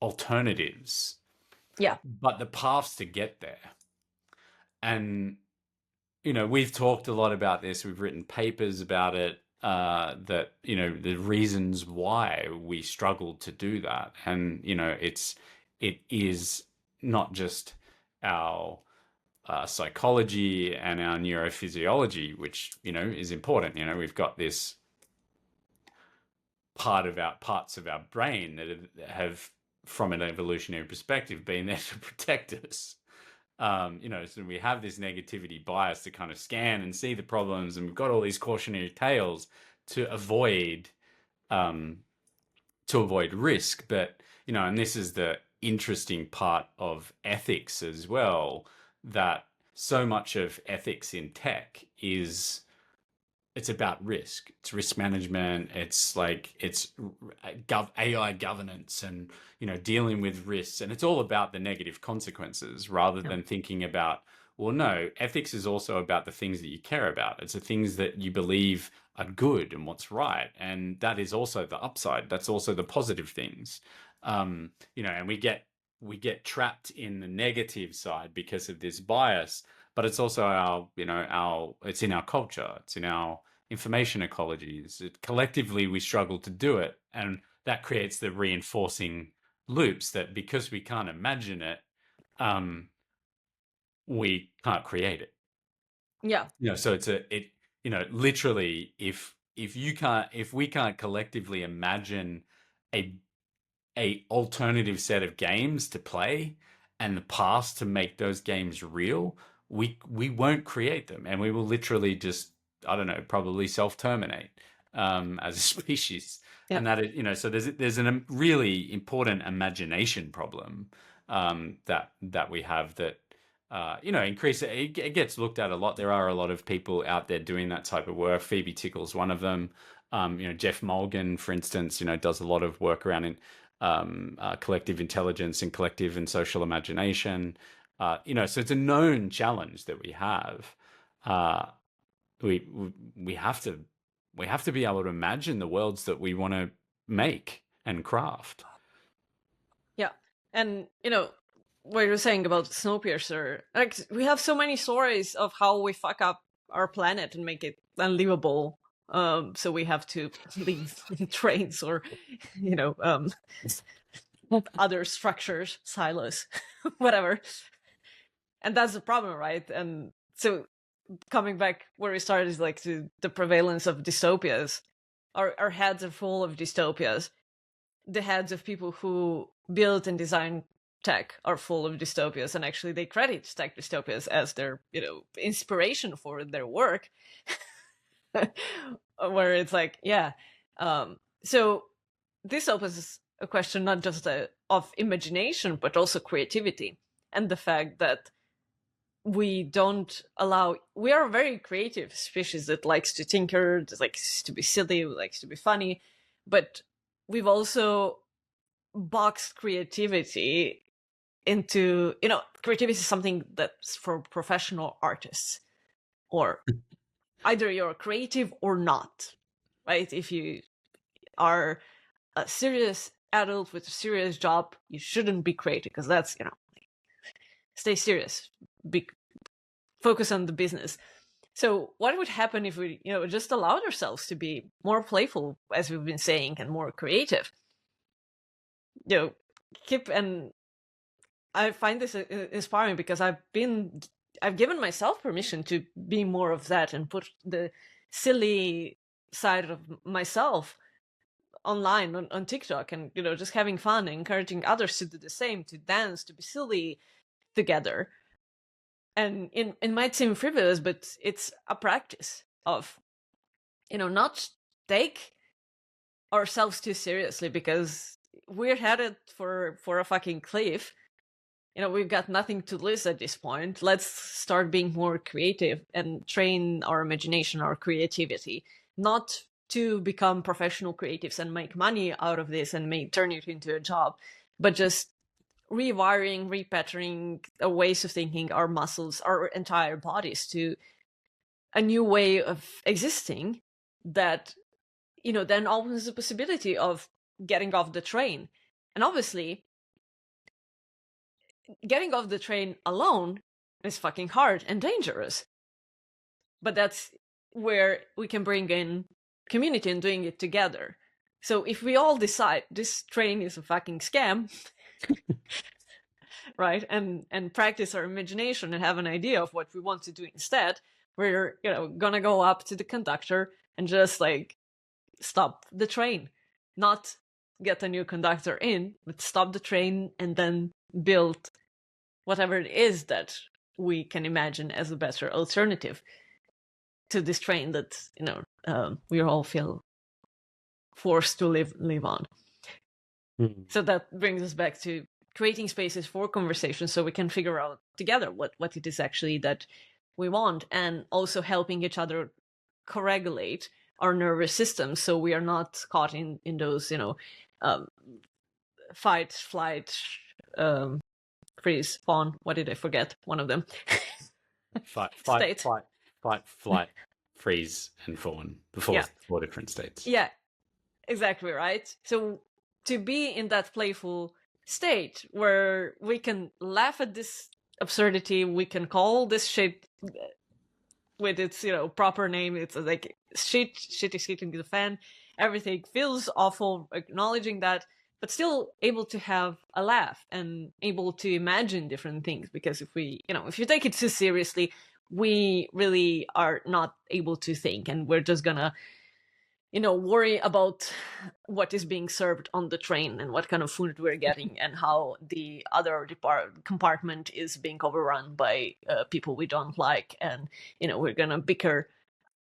alternatives, Yeah. but the paths to get there. And we've talked a lot about this. We've written papers about it, that the reasons why we struggle to do that. And it is not just our psychology and our neurophysiology, which is important. We've got this parts of our brain that have, from an evolutionary perspective, been there to protect us. So we have this negativity bias to kind of scan and see the problems, and we've got all these cautionary tales to avoid risk. But and this is the interesting part of ethics as well, that so much of ethics in tech it's about risk. It's risk management. It's AI governance, and dealing with risks, and it's all about the negative consequences rather than thinking about, well, no, ethics is also about the things that you care about. It's the things that you believe are good and what's right, and that is also the upside. That's also the positive things. And we get trapped in the negative side because of this bias. But it's also it's in our culture, it's in our information ecologies. Collectively, we struggle to do it, and that creates the reinforcing loops that, because we can't imagine it, we can't create it. Yeah. So literally, if we can't collectively imagine a alternative set of games to play and the past to make those games real, we won't create them, and we will literally just, I don't know, probably self-terminate as a species. Yeah. And that is, so there's a really important imagination problem that we have, that it gets looked at a lot. There are a lot of people out there doing that type of work. Phoebe Tickle's one of them. Jeff Mulgan, for instance, does a lot of work around in collective intelligence and collective and social imagination. So it's a known challenge that we have. We have to be able to imagine the worlds that we want to make and craft. Yeah. And, what you're saying about Snowpiercer, like, we have so many stories of how we fuck up our planet and make it unlivable. So we have to leave trains or, other structures, silos, whatever. And that's the problem, right? And so coming back where we started is like to the prevalence of dystopias. Our heads are full of dystopias. The heads of people who build and design tech are full of dystopias, and actually they credit tech dystopias as their inspiration for their work. Where it's like, so this opens a question not just of imagination but also creativity, and the fact that we are a very creative species that likes to tinker, that likes to be silly, likes to be funny, but we've also boxed creativity into, creativity is something that's for professional artists, or either you're creative or not, right? If you are a serious adult with a serious job, you shouldn't be creative, because that's, stay serious, focus on the business. So what would happen if we, just allowed ourselves to be more playful, as we've been saying, and more creative? And I find this inspiring, because I've given myself permission to be more of that and put the silly side of myself online on TikTok, and just having fun and encouraging others to do the same, to dance, to be silly together. And it might seem frivolous, but it's a practice of not take ourselves too seriously, because we're headed for a fucking cliff. We've got nothing to lose at this point. Let's start being more creative and train our imagination, our creativity, not to become professional creatives and make money out of this and turn it into a job, but just rewiring, repatterning our ways of thinking, our muscles, our entire bodies to a new way of existing that, then opens the possibility of getting off the train. And obviously, getting off the train alone is fucking hard and dangerous. But that's where we can bring in community and doing it together. So if we all decide this train is a fucking scam, right, and practice our imagination and have an idea of what we want to do instead, we're gonna go up to the conductor and just stop the train, not get a new conductor in, but stop the train and then build whatever it is that we can imagine as a better alternative to this train that we all feel forced to live on. So that brings us back to creating spaces for conversation, so we can figure out together what it is actually that we want, and also helping each other co-regulate our nervous system, so we are not caught in those fight, flight, freeze, fawn. What did I forget? One of them. Fight, flight, freeze, and fawn. Four different states. Yeah, exactly, right? So to be in that playful state where we can laugh at this absurdity, we can call this shit with its proper name. It's shit is hitting the fan. Everything feels awful. Acknowledging that, but still able to have a laugh and able to imagine different things. Because if we, if you take it too seriously, we really are not able to think, and we're just gonna worry about what is being served on the train and what kind of food we're getting and how the other compartment is being overrun by people we don't like. And, we're gonna bicker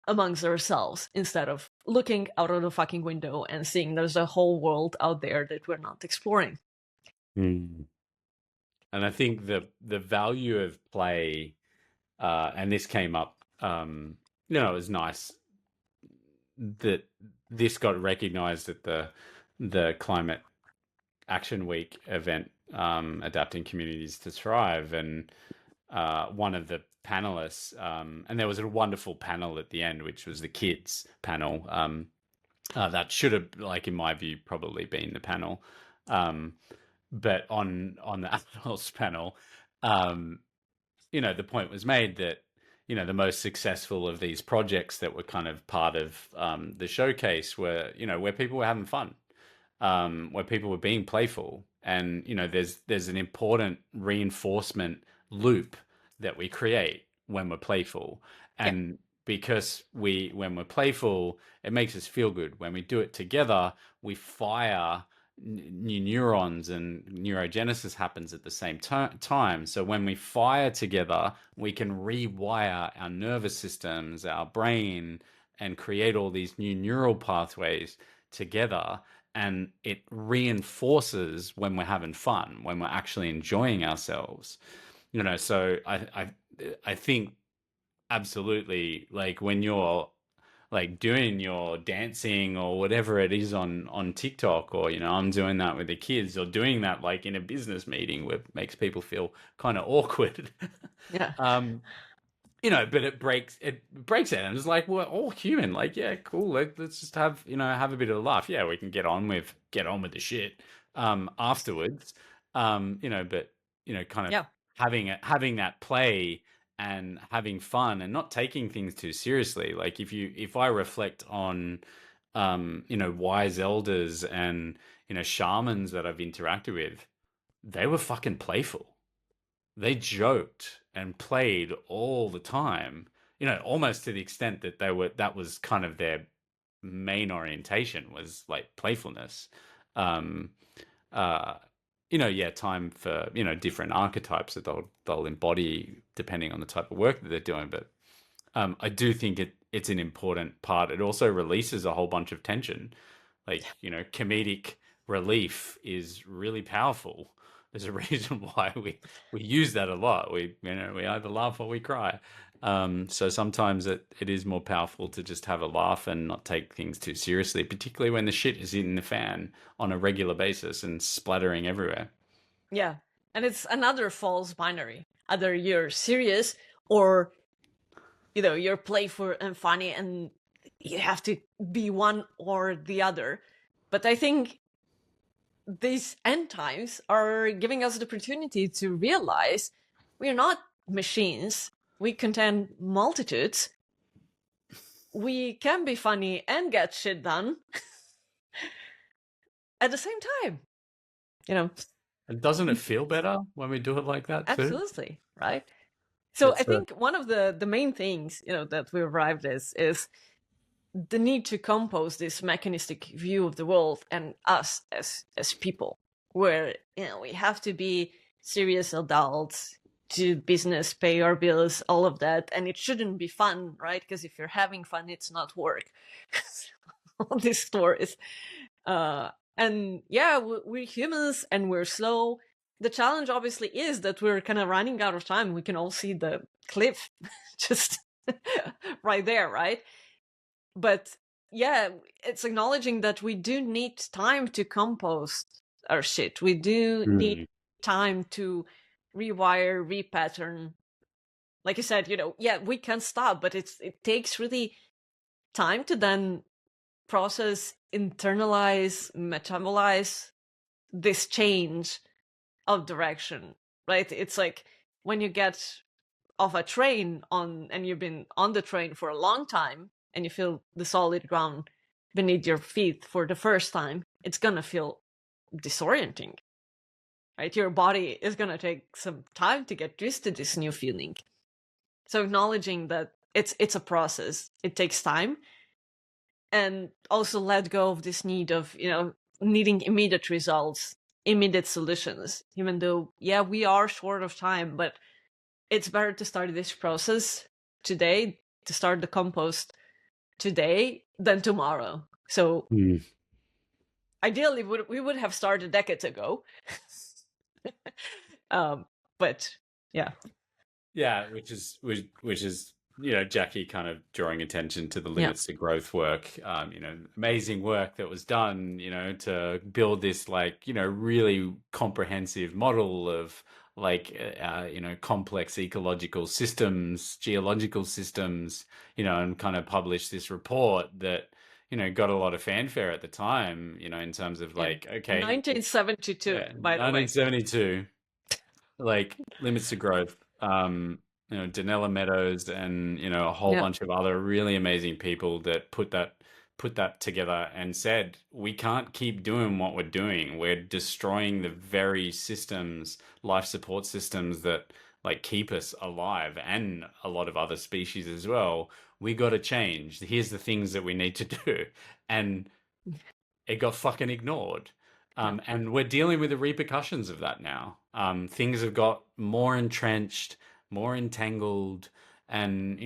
amongst ourselves instead of looking out of the fucking window and seeing there's a whole world out there that we're not exploring. And I think the value of play, and this came up, it was nice that this got recognized at the Climate Action Week event, Adapting Communities to Thrive. And one of the panelists, and there was a wonderful panel at the end, which was the kids panel. That should have, in my view, probably been the panel. But on the adults panel, the point was made that, the most successful of these projects that were kind of part of the showcase were, where people were having fun, where people were being playful. And, there's an important reinforcement loop that we create when we're playful. And because when we're playful, it makes us feel good. When we do it together, we fire new neurons, and neurogenesis happens at the same time. So when we fire together, we can rewire our nervous systems, our brain, and create all these new neural pathways together. And it reinforces when we're having fun, when we're actually enjoying ourselves. So I think absolutely, when you're doing your dancing or whatever it is on TikTok, or I'm doing that with the kids, or doing that in a business meeting where it makes people feel kind of awkward. But it breaks it, and it's we're all human. Yeah, cool. Let's just have a bit of a laugh. Yeah, we can get on with the shit afterwards. But kind of having that play and having fun and not taking things too seriously. If I reflect on wise elders and shamans that I've interacted with, they were fucking playful. They joked and played all the time, almost to the extent that that was kind of their main orientation, was playfulness. Time for, different archetypes that they'll embody depending on the type of work that they're doing. But I do think it's an important part. It also releases a whole bunch of tension. Comedic relief is really powerful. There's a reason why we use that a lot. We either laugh or we cry. So sometimes it is more powerful to just have a laugh and not take things too seriously, particularly when the shit is in the fan on a regular basis and splattering everywhere. Yeah. And it's another false binary. Either you're serious or, you're playful and funny, and you have to be one or the other. But I think these end times are giving us the opportunity to realize we're not machines. We contain multitudes. We can be funny and get shit done at the same time. And doesn't it feel better when we do it like that too? Absolutely, right? So I think one of the main things, that we arrived at is the need to compose this mechanistic view of the world and us as people, where we have to be serious adults, do business, pay our bills, all of that, and it shouldn't be fun, right? Because if you're having fun, it's not work. All these stories, and yeah, we're humans and we're slow. The challenge obviously is that we're kind of running out of time. We can all see the cliff just right there, right? But yeah, it's acknowledging that we do need time to compost our shit. We do need time to rewire, repattern. Like you said, we can stop, but it takes really time to then process, internalize, metabolize this change of direction, right? It's like when you get off a train and you've been on the train for a long time, and you feel the solid ground beneath your feet for the first time, it's gonna feel disorienting, right? Your body is going to take some time to get used to this new feeling. So acknowledging that it's a process, it takes time, and also let go of this need of, needing immediate results, immediate solutions, even though, yeah, we are short of time, but it's better to start this process today, to start the compost today than tomorrow. So ideally, we would have started decades ago. But yeah. Yeah, which is Jackie kind of drawing attention to the limits to growth work. Amazing work that was done, to build this really comprehensive model of complex ecological systems, geological systems, and kind of publish this report that got a lot of fanfare at the time, in terms of okay, 1972, by the way. 1972. Limits to growth, Danella Meadows and a whole bunch of other really amazing people that put that together and said, we can't keep doing what we're doing. We're destroying the very systems, life support systems that keep us alive, and a lot of other species as well. We got to change. Here's the things that we need to do, and it got fucking ignored. And we're dealing with the repercussions of that now. Things have got more entrenched, more entangled, and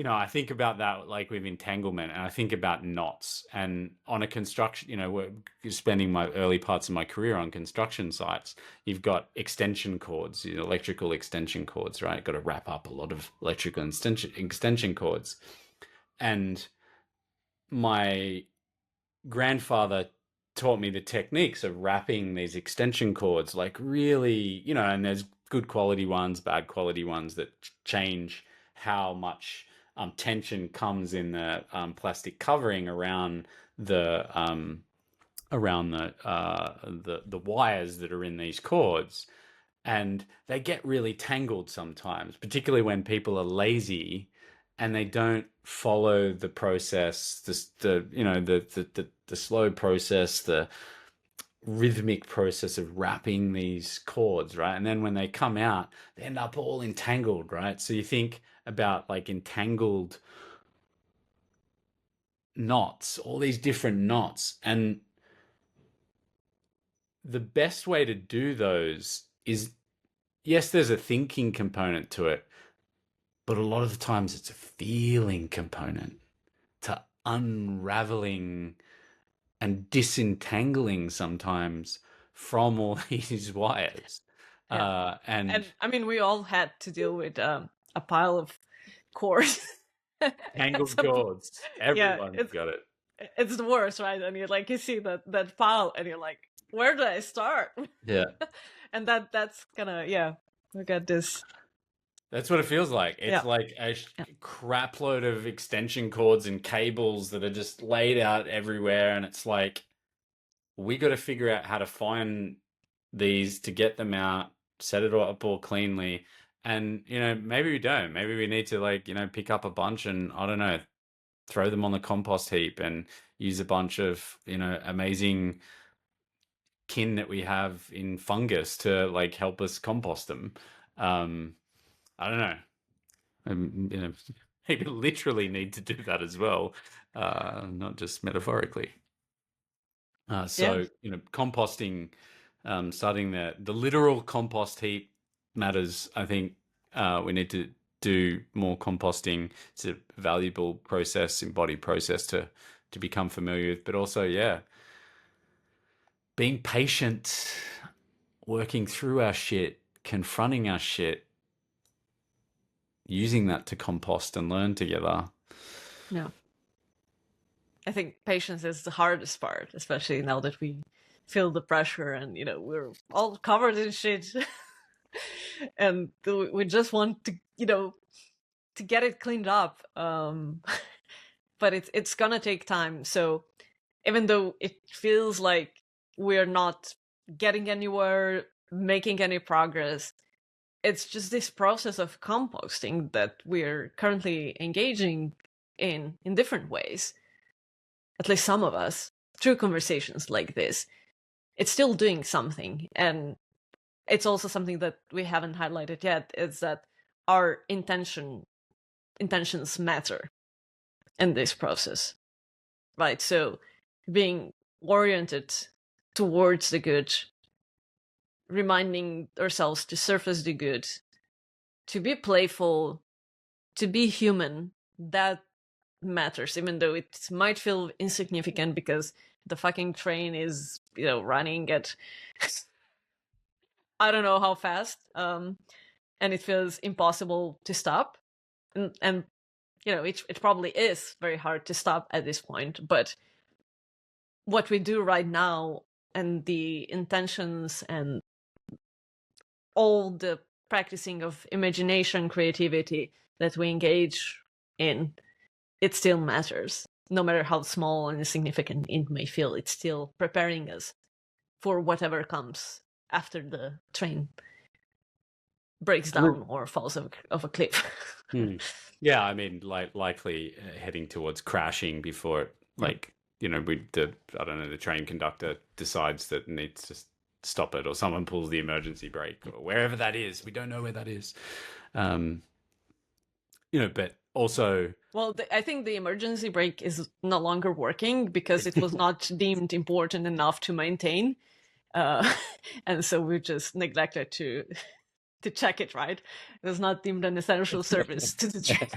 I think about that with entanglement, and I think about knots. And on a construction, we're spending my early parts of my career on construction sites. You've got extension cords, electrical extension cords, right? Got to wrap up a lot of electrical extension cords, and my grandfather taught me the techniques of wrapping these extension cords, really, and there's good quality ones, bad quality ones that change how much tension comes in the plastic covering around the wires that are in these cords. And they get really tangled sometimes, particularly when people are lazy and they don't follow the process, the slow process, the rhythmic process of wrapping these cords, right? And then when they come out, they end up all entangled, right? So you think about entangled knots, all these different knots. And the best way to do those is, yes, there's a thinking component to it, but a lot of the times it's a feeling component to unraveling and disentangling sometimes from all these wires. And I mean, we all had to deal with a pile of cords. Tangled cords. Everyone's got it. It's the worst, right? And you see that pile and you're like, where do I start? Yeah. And that's gonna, look at this. That's what it feels like. It's like a crap load of extension cords and cables that are just laid out everywhere. And it's like, we got to figure out how to find these, to get them out, set it up all cleanly. And, maybe we don't. Maybe we need to pick up a bunch and, I don't know, throw them on the compost heap and use a bunch of, amazing kin that we have in fungus to help us compost them. I don't know. Maybe literally need to do that as well, not just metaphorically. Composting, starting the literal compost heap matters. I think we need to do more composting. It's a valuable process, embodied process to become familiar with, but also, being patient, working through our shit, confronting our shit, using that to compost and learn together. Yeah. I think patience is the hardest part, especially now that we feel the pressure and, we're all covered in shit. And we just want to, to get it cleaned up. But it's gonna take time. So even though it feels like we're not getting anywhere, making any progress, it's just this process of composting that we're currently engaging in different ways. At least some of us. through conversations like this, it's still doing something. And it's also something that we haven't highlighted yet, is that our intentions matter in this process, right? So being oriented towards the good, reminding ourselves to surface the good, to be playful, to be human, that matters, even though it might feel insignificant because the fucking train is, running at I don't know how fast, and it feels impossible to stop. And it probably is very hard to stop at this point, but what we do right now and the intentions and all the practicing of imagination, creativity that we engage in, it still matters. No matter how small and insignificant it may feel, it's still preparing us for whatever comes after the train breaks down or falls off a cliff. Yeah, I mean, likely heading towards crashing before it, I don't know, the train conductor decides that it needs to stop it, or someone pulls the emergency brake, or wherever that is. We don't know where that is. But also... Well, I think the emergency brake is no longer working because it was not deemed important enough to maintain. And so we just neglected to check it, right? It was not deemed an essential service to the train.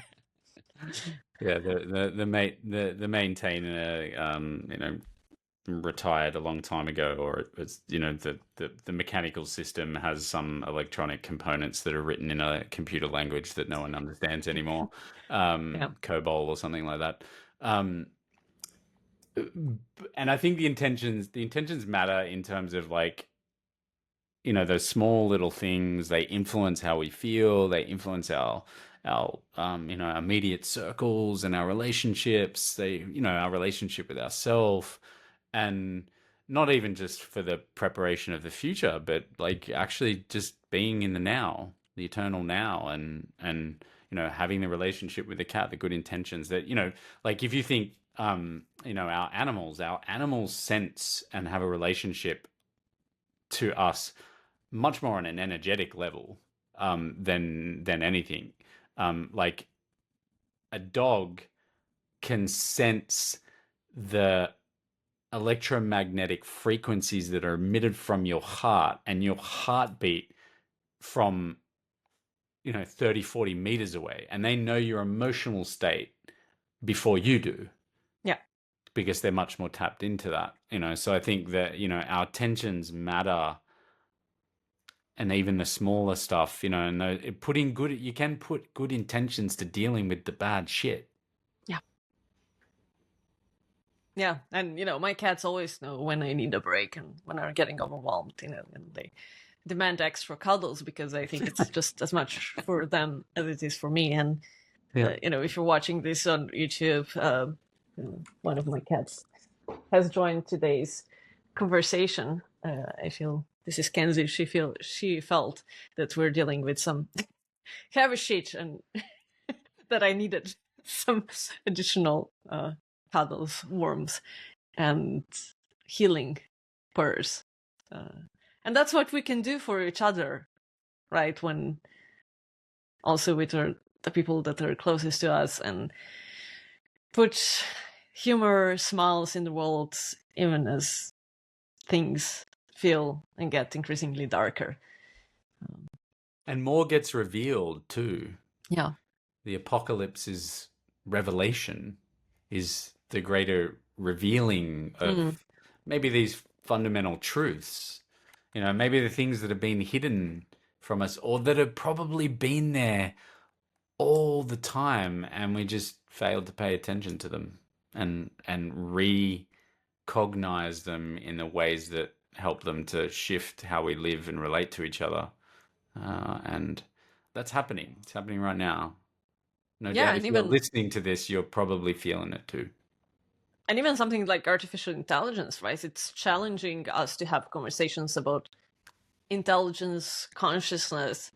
Yeah, the maintainer, retired a long time ago, or it was, the mechanical system has some electronic components that are written in a computer language that no one understands anymore, COBOL or something like that. And I think the intentions matter in terms of those small little things. They influence how we feel. They influence our immediate circles and our relationships. Our relationship with ourselves, and not even just for the preparation of the future, but actually just being in the now, the eternal now, and having the relationship with the cat, the good intentions that, if you think, our animals sense and have a relationship to us much more on an energetic level than anything. A dog can sense the electromagnetic frequencies that are emitted from your heart and your heartbeat from 30, 40 meters away, and they know your emotional state before you do. Yeah, because they're much more tapped into that. So I think that our tensions matter, and even the smaller stuff, and you can put good intentions to dealing with the bad shit. Yeah, and my cats always know when I need a break and when I'm getting overwhelmed, and they demand extra cuddles because I think it's just as much for them as it is for me. And if you're watching this on YouTube, one of my cats has joined today's conversation. I feel this is Kenzie. She felt that we're dealing with some heavy shit and that I needed some additional cuddles, warmth, and healing purrs. And that's what we can do for each other, right? When also with the people that are closest to us, and put humor, smiles in the world, even as things feel and get increasingly darker. And more gets revealed too. Yeah. The apocalypse is revelation, is the greater revealing of maybe these fundamental truths. Maybe the things that have been hidden from us, or that have probably been there all the time, and we just failed to pay attention to them and recognize them in the ways that help them to shift how we live and relate to each other. And that's happening. It's happening right now. No doubt if you're listening to this, you're probably feeling it too. And even something like artificial intelligence, right? It's challenging us to have conversations about intelligence, consciousness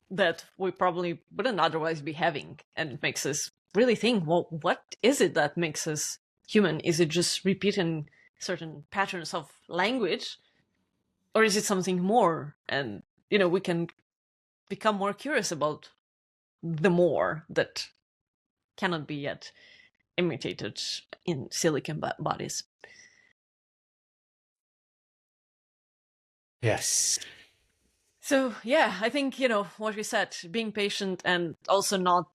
that we probably wouldn't otherwise be having. And it makes us really think, well, what is it that makes us human? Is it just repeating certain patterns of language, or is it something more? And, we can become more curious about the more that cannot be yet imitated in silicon bodies. Yes. So, yeah, I think, what we said, being patient and also not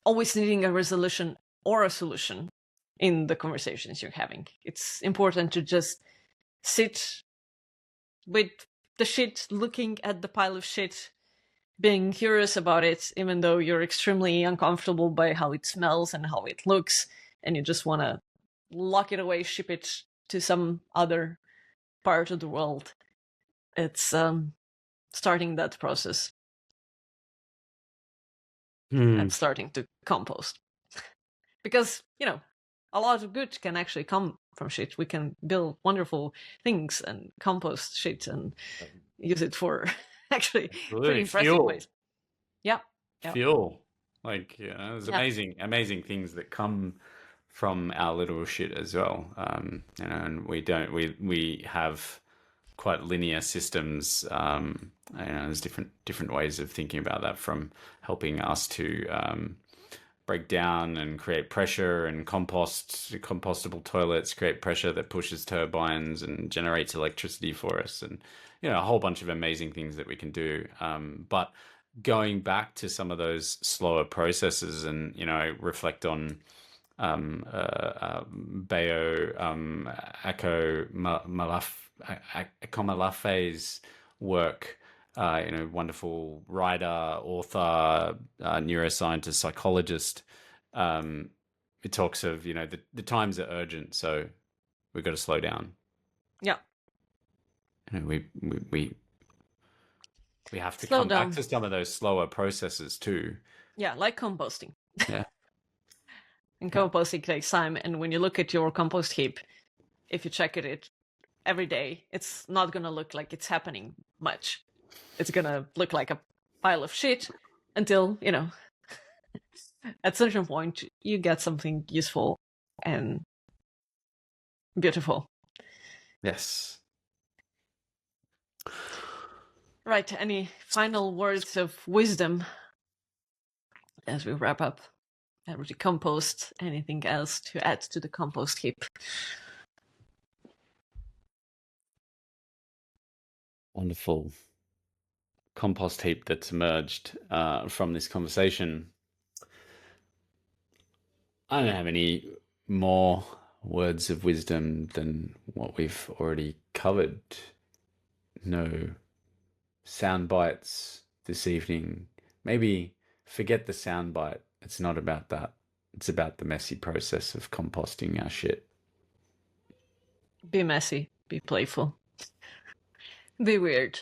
always needing a resolution or a solution in the conversations you're having. It's important to just sit with the shit, looking at the pile of shit, being curious about it, even though you're extremely uncomfortable by how it smells and how it looks, and you just want to lock it away, ship it to some other part of the world. It's starting that process and starting to compost. Because, a lot of good can actually come from shit. We can build wonderful things and compost shit and use it for actually pretty impressive ways. Yeah. Fuel. Like, there's amazing things that come from our little shit as well. And we have quite linear systems. There's different ways of thinking about that, from helping us to break down and create pressure, and compostable toilets create pressure that pushes turbines and generates electricity for us, and a whole bunch of amazing things that we can do. But going back to some of those slower processes and reflect on Bayo Akomolafe's work, wonderful writer, author, neuroscientist, psychologist. It talks of, the times are urgent, so we've got to slow down. Yeah. We have to come back to some of those slower processes too. Yeah, like composting. Yeah. And composting takes time, and when you look at your compost heap, if you check it every day, it's not going to look like it's happening much. It's going to look like a pile of shit until, at certain point, you get something useful and beautiful. Yes. Right. Any final words of wisdom as we wrap up? Ever to compost? Anything else to add to the compost heap? Wonderful compost heap that's emerged from this conversation. I don't have any more words of wisdom than what we've already covered. No sound bites this evening. Maybe forget the sound bite. It's not about that. It's about the messy process of composting our shit. Be messy. Be playful. Be weird.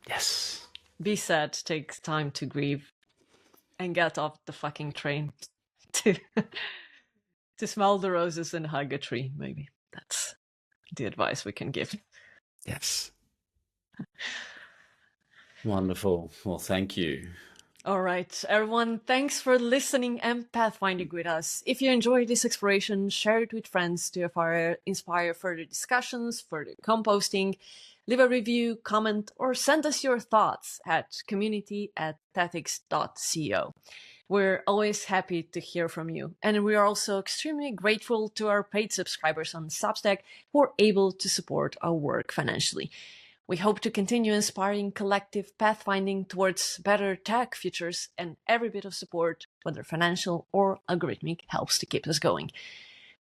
Yes. Be sad. Take time to grieve. And get off the fucking train. To smell the roses and hug a tree, maybe. That's the advice we can give. Yes. Wonderful. Well, thank you. All right, everyone, thanks for listening and pathfinding with us. If you enjoyed this exploration, share it with friends to inspire further discussions, further composting. Leave a review, comment, or send us your thoughts at community@ethics.co. We're always happy to hear from you, and we are also extremely grateful to our paid subscribers on Substack who are able to support our work financially. We hope to continue inspiring collective pathfinding towards better tech futures, and every bit of support, whether financial or algorithmic, helps to keep us going.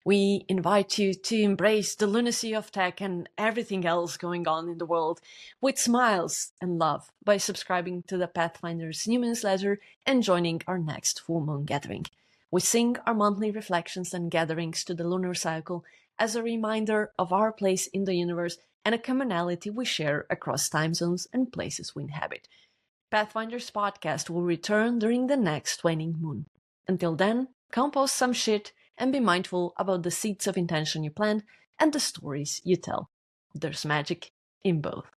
We invite you to embrace the lunacy of tech and everything else going on in the world with smiles and love by subscribing to the Pathfinders newsletter and joining our next full moon gathering. We sing our monthly reflections and gatherings to the lunar cycle as a reminder of our place in the universe and a commonality we share across time zones and places we inhabit. Pathfinders Podcast will return during the next waning moon. Until then, compost some shit and be mindful about the seeds of intention you plant and the stories you tell. There's magic in both.